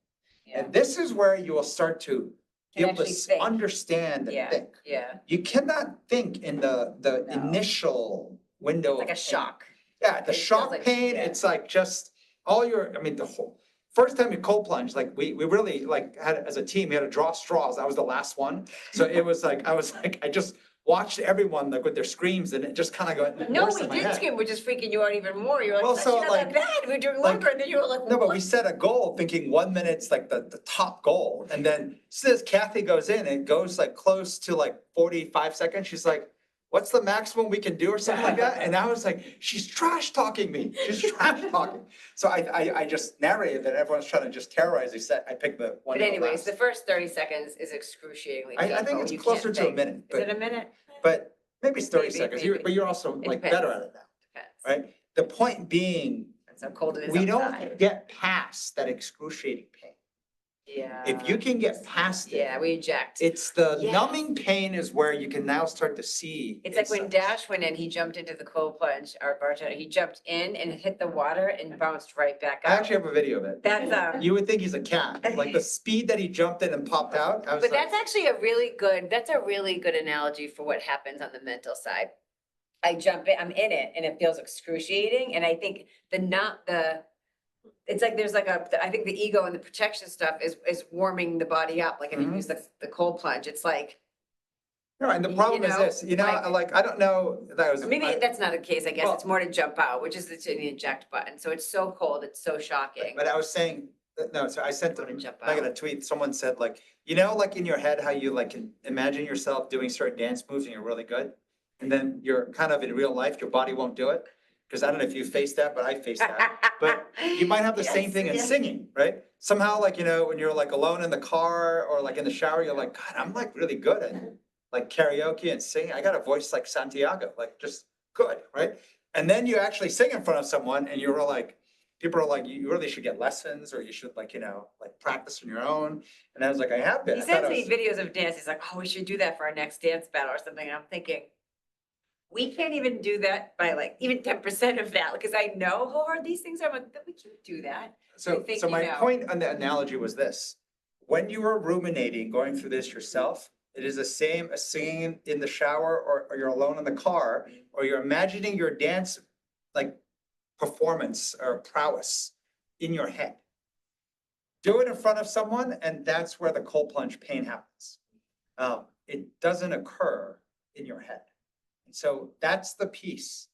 Yeah. And this is where you will start to be Can able to actually think. understand and Yeah. think. Yeah. You cannot think in the No. initial window. It's like a of pain. shock. Yeah, the It feels shock like- pain, yeah. it's like just all your, I mean, the whole, first time you cold plunge, like we really like had, as a team, we had to draw straws. That was the last one. So it was like, I was like, I just watched everyone like with their screams and it just kind of got No, worse we in my did head. scream, which is freaking you out even more. You're like, Well, "That's so, not like- that bad. We're doing like- longer." And then you were like, No, but we "What?" set a goal thinking 1 minute's like the top goal. And then says Kathy goes in, it goes like close to like 45 seconds. She's like, what's the maximum we can do or something like that? And I was like, she's trash talking me. She's trash talking. So I just narrated that everyone's trying to just terrorize. I picked the one. But that anyways, last. the first 30 seconds is excruciatingly I painful. think it's You closer can't to a think. minute, Is it but, a minute? but maybe it's 30 Maybe, seconds. maybe. But you're also It like depends. better at it now, Depends. right? The point being, That's how cold it is we outside. don't get past that excruciating pain. Yeah. If you can get past it, Yeah, we eject. it's the Yes. numbing pain is where you can now start to see. It's like when insights. Dash went in, he jumped into the cold plunge, our bartender, he jumped in and hit the water and bounced right back I out. actually have a video of it. That's, You would think he's a cat, like the speed that he jumped in and popped out. I was but like, that's actually that's a really good analogy for what happens on the mental side. I jump in, I'm in it and it feels excruciating. And I think it's like there's like I think the ego and the protection stuff is warming the body up. Like if you Mhm. use the cold plunge, it's like, no, and the you problem is know, this, like, I don't know, that was. or maybe that's not the case. I guess Well- it's more to jump out, which is the eject button. So it's so cold, it's so shocking. But I was saying, no, so I sent Go to them, jump Megan, a out. tweet, someone said like, like in your head, how you like can imagine yourself doing certain dance moves and you're really good. And then you're kind of in real life, your body won't do it. Cause I don't know if you faced that, but I faced that. But you might have the same Yes, thing in yes. singing, right? Somehow like, when you're like alone in the car or like in the shower, you're like, God, I'm like really good at like karaoke and singing. I got a voice like Santiago, like just good, right? And then you actually sing in front of someone and you're like, people are like, you really should get lessons or you should like, like practice on your own. And I was like, I have been. He I thought sends I me was- videos of dance. He's like, "Oh, we should do that for our next dance battle or something." And I'm thinking, we can't even do that by like even 10% of that, because I know how hard these things are. I'm like, "But we can't do that." So, I think, so my you know- point on the analogy was this, when you are ruminating, going through this yourself, it is the same as singing in the shower or you're alone in the car, or you're imagining your dance like performance or prowess in your head. Do it in front of someone and that's where the cold plunge pain happens. It doesn't occur in your head. And so that's the piece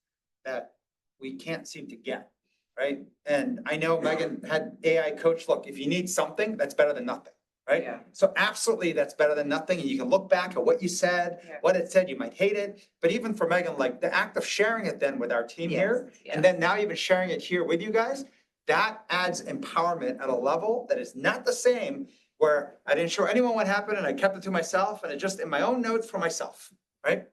that we can't seem to get, right? And I know Megan had AI coach, look, if you need something, that's better than nothing, right? Yeah. So absolutely, that's better than nothing. And you can look back at what you said, Yeah. what it said, you might hate it. But even for Megan, like the act of sharing it then with our team here, Yes, and then now even sharing it here with you guys, that adds empowerment at a level that is not the same where I didn't show anyone what happened and I kept it to myself and it just in my own notes for myself, right?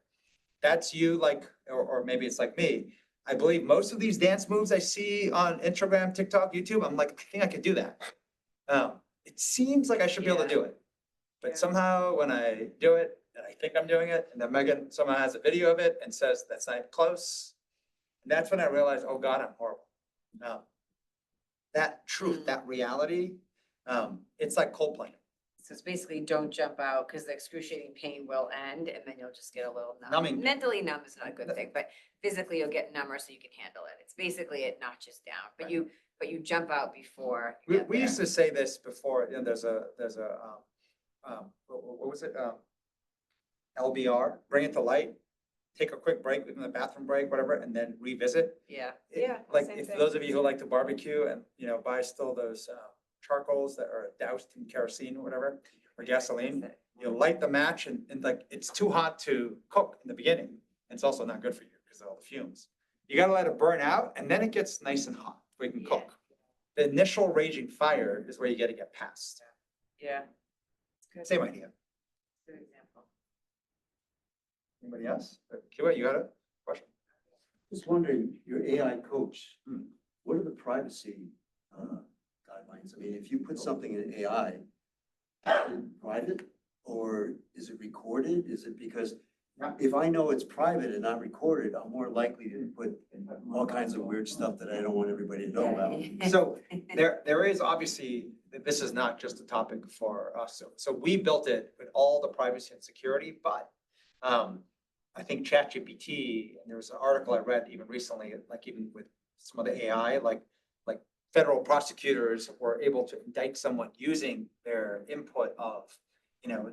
That's you like, or maybe it's like me. I believe most of these dance moves I see on Instagram, TikTok, YouTube, I'm like, I think I could do that. It seems like I should be able to do it. But Yeah. somehow when I do it and I think I'm doing it and then Megan somehow has a video of it and says that's not close. And that's when I realized, oh God, I'm horrible. That truth, that reality, it's like cold plane. So it's basically don't jump out because the excruciating pain will end and then you'll just get a little numb. Numbing. Mentally numb is not a good thing, but physically you'll get number so you can handle it. It's basically it notches down, but you jump out before. you get We there. used to say this before, there's a, what was it? LBR, bring it to light, take a quick break within the bathroom break, whatever, and then revisit. Yeah. It- Yeah. Like same if thing. those of you who like to barbecue and, buy still those charcoals that are doused in kerosene or whatever, or gasoline, you light the match and like, it's too hot to cook in the beginning. It's also not good for you because of all the fumes. You gotta let it burn out and then it gets nice and hot where you can Yeah. cook. The initial raging fire is where you gotta get past. Yeah. It's good. Same idea. Good example. Anybody else? Kiwa, you got a question? Just wondering, your AI coach, Hmm. what are the privacy guidelines? I mean, if you put something in AI, is it private or is it recorded? Is it because if I know it's private and not recorded, I'm more likely to put all kinds of weird stuff that I don't want everybody to know about. So there is obviously, this is not just a topic for us. So we built it with all the privacy and security, but I think ChatGPT, and there was an article I read even recently, like even with some of the AI, like federal prosecutors were able to indict someone using their input of,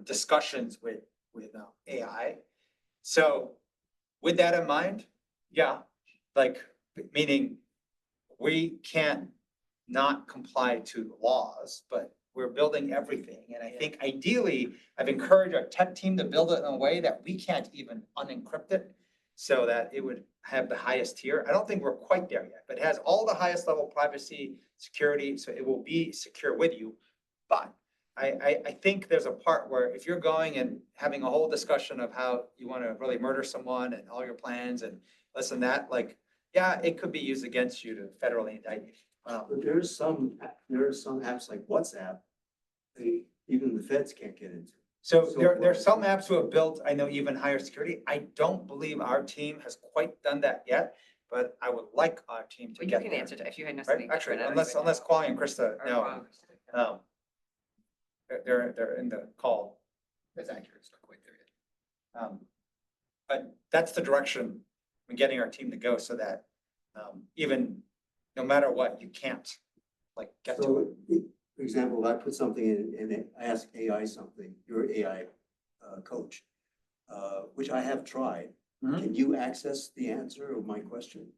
discussions with AI. So with that in mind, yeah, like, meaning we can't not comply to the laws, but we're building everything. And I think ideally, I've encouraged our tech team to build it in a way that we can't even unencrypt it so that it would have the highest tier. I don't think we're quite there yet, but it has all the highest level privacy, security, so it will be secure with you. But I think there's a part where if you're going and having a whole discussion of how you want to really murder someone and all your plans and this and that, like, yeah, it could be used against you to federally indict you. But there are some apps like WhatsApp, even the feds can't get into. So So there are what- some apps who have built, I know, even higher security. I don't believe our team has quite done that yet, but I would like our team to Well, you get can there. answer that if you had Right, nothing. actually, different, I don't unless, even unless know. Kwame and Krista Or know, wrong. they're in the call. That's accurate, it's not quite there yet. But that's the direction we're getting our team to go so that, even no matter what, you can't, like, get to it. So, for example, if I put something in and I ask AI something, your AI coach, which I have tried, Mhm. can you access the answer of my question?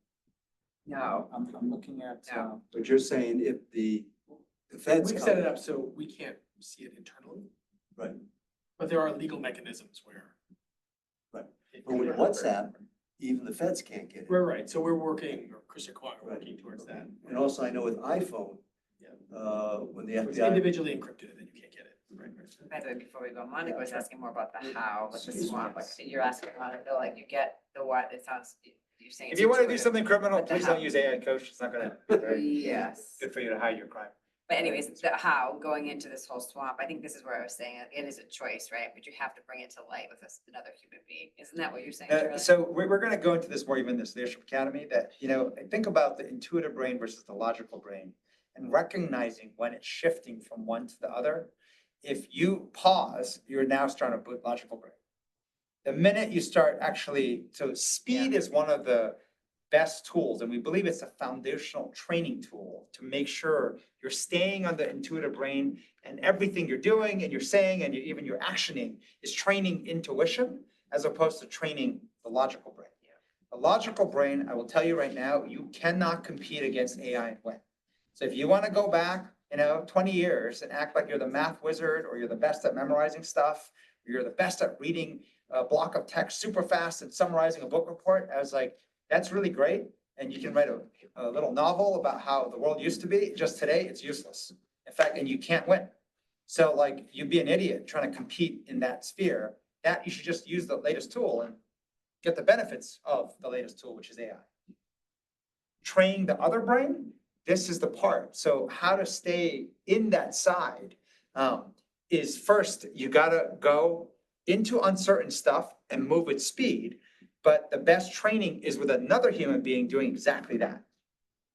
No, I'm looking at, No. But you're saying if the feds We've set it come, up so we can't see it internally, right, but there are legal mechanisms where. Right. it but with could- WhatsApp, even the feds can't get it. We're right, so we're working, or Chris and Kwame are Right. working towards that. And also I know with iPhone, Yeah. when the If it's FBI, individually encrypted, then you can't get it. Right. by the way, before we go, Monica was asking more about the how with the swamp, like you're asking about it, like you get the what, it sounds, you're saying. if it's you want to do intuitive. something criminal, But the please how. don't use AI coach. It's not gonna be very Yes. good for you to hide your crime. But anyways, the how, going into this whole swamp, I think this is where I was saying, it is a choice, right? But you have to bring it to light with another human being. Isn't that what you're saying, Shirley? So we're gonna go into this more even this leadership academy that, think about the intuitive brain versus the logical brain and recognizing when it's shifting from one to the other. If you pause, you're now starting to put logical brain. The minute you start actually, so speed is one of the best tools, and we believe it's a foundational training tool to make sure you're staying on the intuitive brain and everything you're doing and you're saying and even your actioning is training intuition as opposed to training the logical brain. The logical brain, I will tell you right now, you cannot compete against AI and win. So if you want to go back, 20 years and act like you're the math wizard or you're the best at memorizing stuff, or you're the best at reading a block of text super fast and summarizing a book report, I was like, that's really great. And you can write a little novel about how the world used to be. Just today, it's useless. In fact, and you can't win. So like, you'd be an idiot trying to compete in that sphere. That you should just use the latest tool and get the benefits of the latest tool, which is AI. Train the other brain, this is the part. So how to stay in that side is first, you gotta go into uncertain stuff and move with speed. But the best training is with another human being doing exactly that.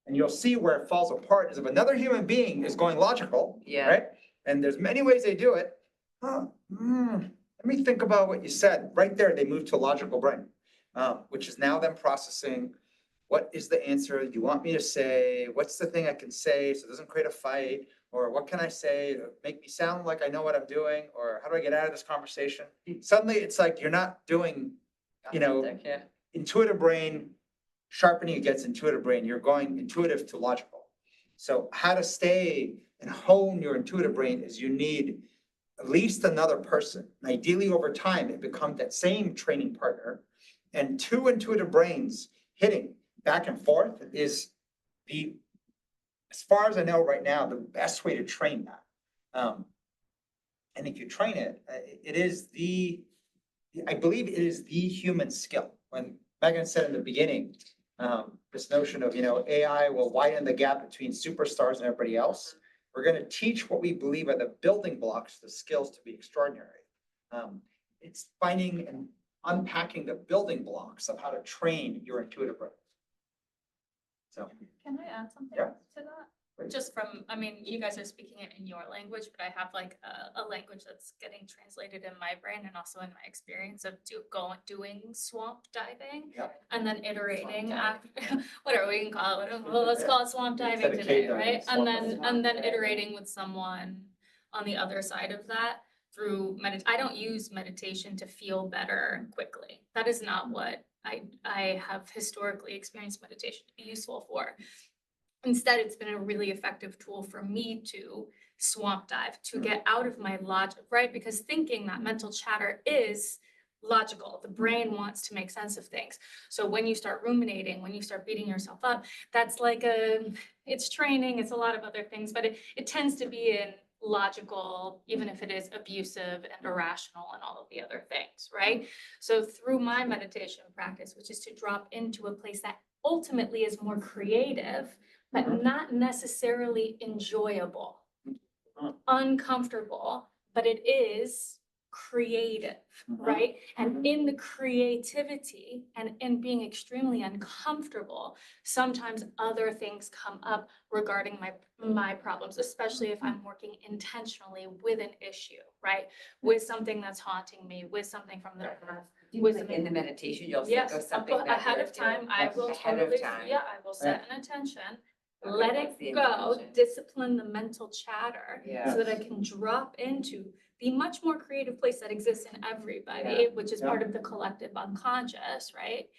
And you'll see where it falls apart is if another human being is going logical, Yeah. right? And there's many ways they do it. Let me think about what you said. Right there, they move to logical brain, which is now them processing. What is the answer you want me to say? What's the thing I can say so it doesn't create a fight? Or what can I say to make me sound like I know what I'm doing? Or how do I get out of this conversation? Suddenly, it's like you're not doing, Yeah. intuitive brain sharpening against intuitive brain. You're going intuitive to logical. So how to stay and hone your intuitive brain is you need at least another person. And ideally, over time, it becomes that same training partner. And two intuitive brains hitting back and forth is as far as I know right now, the best way to train that. And if you train it, I believe it is the human skill. When Megan said in the beginning, this notion of, AI will widen the gap between superstars and everybody else. We're going to teach what we believe are the building blocks, the skills to be extraordinary. It's finding and unpacking the building blocks of how to train your intuitive brain. So, Can I add something Yeah. to that? Please. Just from, you guys are speaking it in your language, but I have like a language that's getting translated in my brain and also in my experience of doing swamp diving Yeah. and then iterating after, whatever we can call it. Well, let's call it swamp diving Instead of today, cave diving, right? swamp And diving. then iterating with someone on the other side of that. I don't use meditation to feel better quickly. That is not what I have historically experienced meditation to be useful for. Instead, it's been a really effective tool for me to swamp dive, to get out of my logic, right? Because thinking, that mental chatter, is logical. The brain wants to make sense of things. So when you start ruminating, when you start beating yourself up, that's like it's training, it's a lot of other things, but it tends to be in logical, even if it is abusive and irrational and all of the other things, right? So through my meditation practice, which is to drop into a place that ultimately is more creative, but not necessarily enjoyable, uncomfortable, but it is creative, right? And in the creativity and in being extremely uncomfortable, sometimes other things come up regarding my problems, especially if I'm working intentionally with an issue, right? With something that's haunting me, with something from the past. In the meditation, you'll think Yes, of something that ahead you're of time, doing I will ahead of totally, time. yeah, I will set an intention, Okay, let what's the it go, intention? discipline the mental chatter, Yeah. so that I can drop into the much more creative place that exists in everybody, Yeah. which is part of the collective unconscious, right?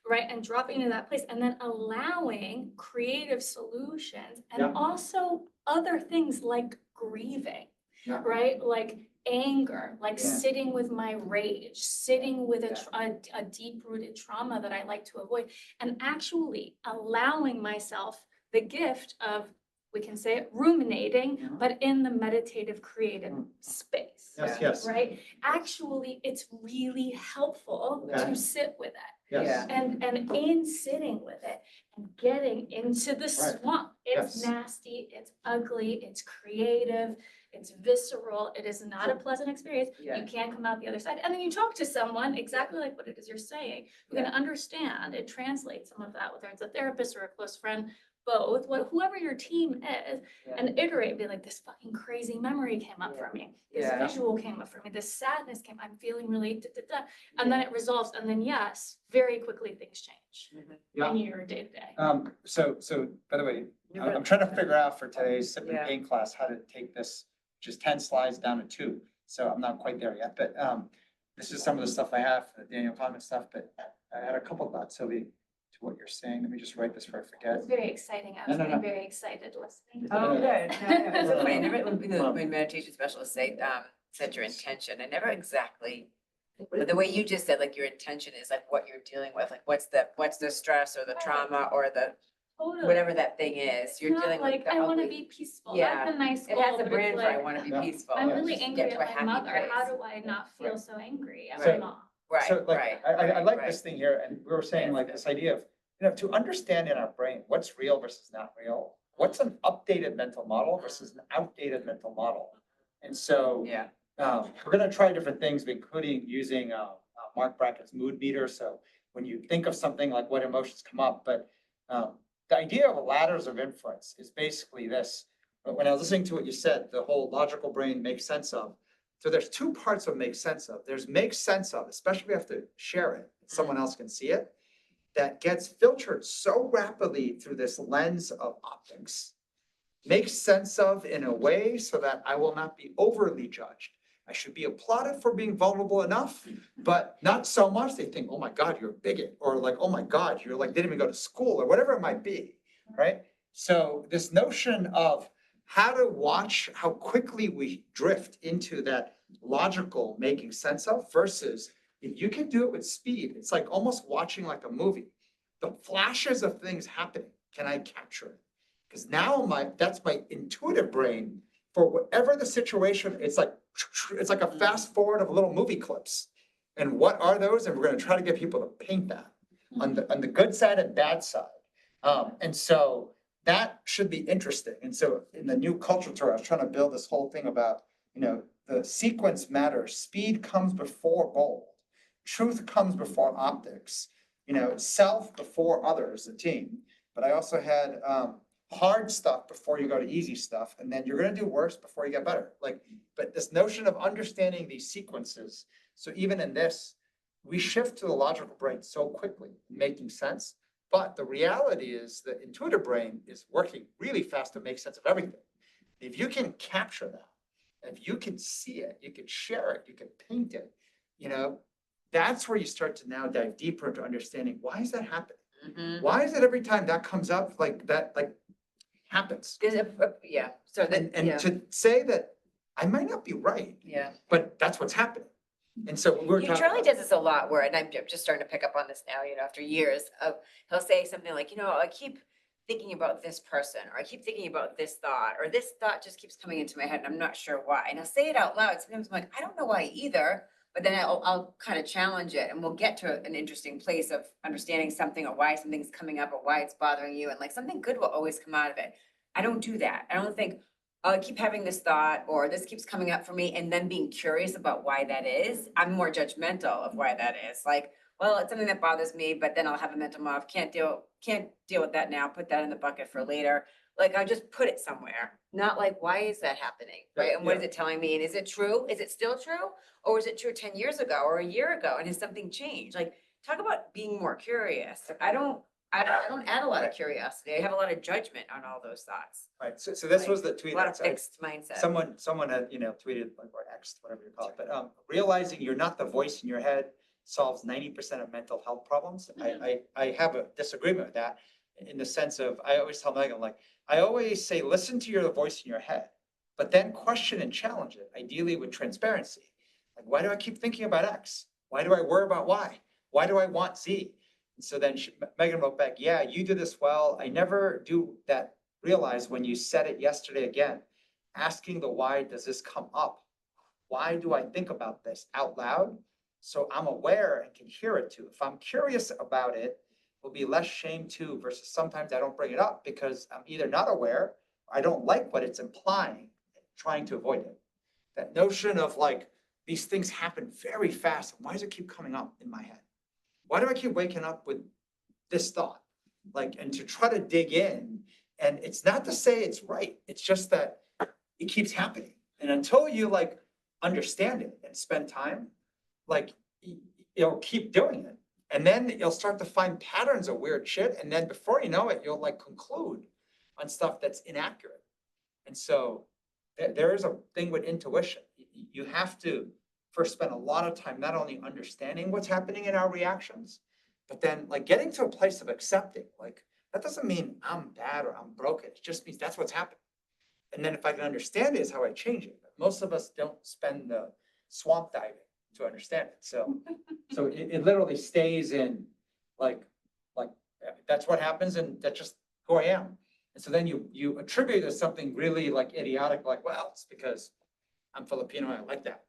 Right, and dropping into that place and then allowing creative solutions and also other things like grieving, right? Like anger, like sitting with my rage, sitting with a deep-rooted trauma that I like to avoid, and actually allowing myself the gift of, we can say it, ruminating, but in the meditative creative space. Yes. Right? Actually, it's really helpful to sit with it. Yes. And in sitting with it and getting into the swamp, it's Yes. nasty, it's ugly, it's creative, it's visceral, it is not a pleasant experience. Yeah. You can't come out the other side. And then you talk to someone exactly like what it is you're saying, who can understand and translate some of that, whether it's a therapist or a close friend, both, whoever your team is, and iterate, be like, this fucking crazy memory came up for me. This Yeah. visual came up for me. This sadness came, I'm feeling really da, da, da. And then it resolves. And then yes, very quickly things change Yeah. in your day to day. So by the way, I'm trying to figure out for today's sip and Yeah. pain class, how to take this, just 10 slides down to 2. So I'm not quite there yet, but, this is some of the stuff I have, the Daniel Kahneman stuff, but I had a couple thoughts, Sylvie, to what you're saying. Let me just write this before I forget. It's very exciting. I was No. getting very excited listening. Oh, good. No, it's so funny. I No. never, when meditation specialists say, set your intention, I never exactly, but the way you just said, like, your intention is like what you're dealing with, like, what's the stress or the trauma or the, Totally. whatever that thing is, you're Not dealing with like, the I want to ugly. be peaceful. Yeah. That's a nice It goal, has a but brand it's for I like, wanna be Yeah. peaceful. I'm really Just angry get to a at my happy mother. place. How do I not feel so angry at my Right. mom? So Right, like, right. I like right. this thing here, and we were saying like this idea of, to understand in our brain, what's real versus not real. What's an updated mental model versus an outdated mental model? And so, Yeah. we're gonna try different things, including using, Mark Brackett's mood meter. So when you think of something, like what emotions come up, but, the idea of ladders of inference is basically this. But when I was listening to what you said, the whole logical brain makes sense of. So there's 2 parts of make sense of. There's make sense of, especially if we have to share it, someone else can see it, that gets filtered so rapidly through this lens of optics. Makes sense of in a way so that I will not be overly judged. I should be applauded for being vulnerable enough, but not so much. They think, oh my God, you're a bigot, or like, oh my God, you're like, didn't even go to school, or whatever it might be, right? So this notion of how to watch how quickly we drift into that logical making sense of versus if you can do it with speed, it's like almost watching like a movie. The flashes of things happening, can I capture it? Because now that's my intuitive brain for whatever the situation, it's like a fast forward of little movie clips. And what are those? And we're gonna try to get people to paint that on the good side and bad side. And so that should be interesting. And so in the new culture tour, I was trying to build this whole thing about, the sequence matters. Speed comes before bold. Truth comes before optics. Self before others, the team. But I also had, hard stuff before you go to easy stuff, and then you're gonna do worse before you get better. But this notion of understanding these sequences, so even in this, we shift to the logical brain so quickly, making sense. But the reality is the intuitive brain is working really fast to make sense of everything. If you can capture that If you can see it, you can share it, you can paint it, you know, that's where you start to now dive deeper into understanding, why is that happening? Mhm. Why is it every time that comes up, like that, like happens? Yeah, so that, And yeah, to say that I might not be right, yeah. but that's what's happening. And so we're Yeah, talking Charlie about, does this a lot where, and I'm just starting to pick up on this now, after years of, he'll say something like, I keep thinking about this person, or I keep thinking about this thought, or this thought just keeps coming into my head and I'm not sure why. And I'll say it out loud. Sometimes I'm like, I don't know why either, but then I'll kind of challenge it and we'll get to an interesting place of understanding something or why something's coming up or why it's bothering you. And like something good will always come out of it. I don't do that. I don't think, oh, I keep having this thought, or this keeps coming up for me, and then being curious about why that is. I'm more judgmental of why that is. Like, well, it's something that bothers me, but then I'll have a mental model. Can't deal with that now. Put that in the bucket for later. Like, I just put it somewhere. Not like, why is that happening, right? And what is it telling me? And is it true? Is it still true? Or was it true 10 years ago or a year ago? And has something changed? Like, talk about being more curious. I don't add a lot of curiosity. I have a lot of judgment on all those thoughts. right, so this was the tweet. A lot of that I- fixed mindset. Someone had, tweeted, like, or X, whatever you call it, but, realizing you're not the voice in your head solves 90% of mental health problems. I have a disagreement with that in the sense of, I always tell Megan, like, I always say, listen to your voice in your head, but then question and challenge it, ideally with transparency. Like, why do I keep thinking about X? Why do I worry about Y? Why do I want Z? And so then Megan wrote back, yeah, you do this well. I never do that. Realize when you said it yesterday again, asking the why does this come up? Why do I think about this out loud? So I'm aware and can hear it too. If I'm curious about it, will be less shame too, versus sometimes I don't bring it up because I'm either not aware, or I don't like what it's implying, trying to avoid it. That notion of like, these things happen very fast. Why does it keep coming up in my head? Why do I keep waking up with this thought? Like, and to try to dig in, and it's not to say it's right. It's just that it keeps happening. And until you like understand it and spend time, like you'll keep doing it. And then you'll start to find patterns of weird shit. And then before you know it, you'll like conclude on stuff that's inaccurate. And so there is a thing with intuition. You have to first spend a lot of time not only understanding what's happening in our reactions, but then like getting to a place of accepting, like that doesn't mean I'm bad or I'm broken. It just means that's what's happening. And then if I can understand it is how I change it. But most of us don't spend the swamp diving to understand it. So it literally stays in like that's what happens and that's just who I am. And so then you attribute it to something really like idiotic, like, well, it's because I'm Filipino and I like that.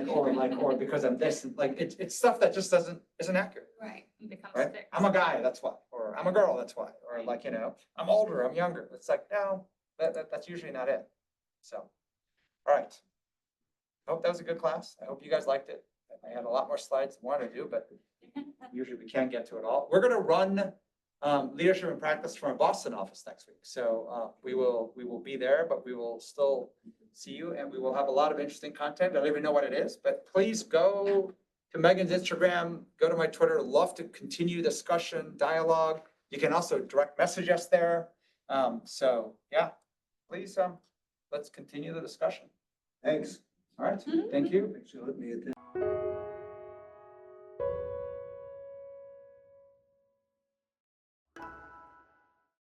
Or because I'm this, and like, it's stuff that just isn't accurate, Right, it becomes right? fixed. I'm a guy, that's why, or I'm a girl, that's why, or like, I'm older, I'm younger. It's like, no, that's usually not it. So, all right. I hope that was a good class. I hope you guys liked it. I had a lot more slides I wanted to do, but usually we can't get to it all. We're gonna run leadership and practice from our Boston office next week. So we will be there, but we will still see you and we will have a lot of interesting content. I don't even know what it is, but please go to Megan's Instagram, go to my Twitter. Love to continue discussion, dialogue. You can also direct message us there. So yeah, please let's continue the discussion. Thanks. All right, thank you. Thanks for letting me attend.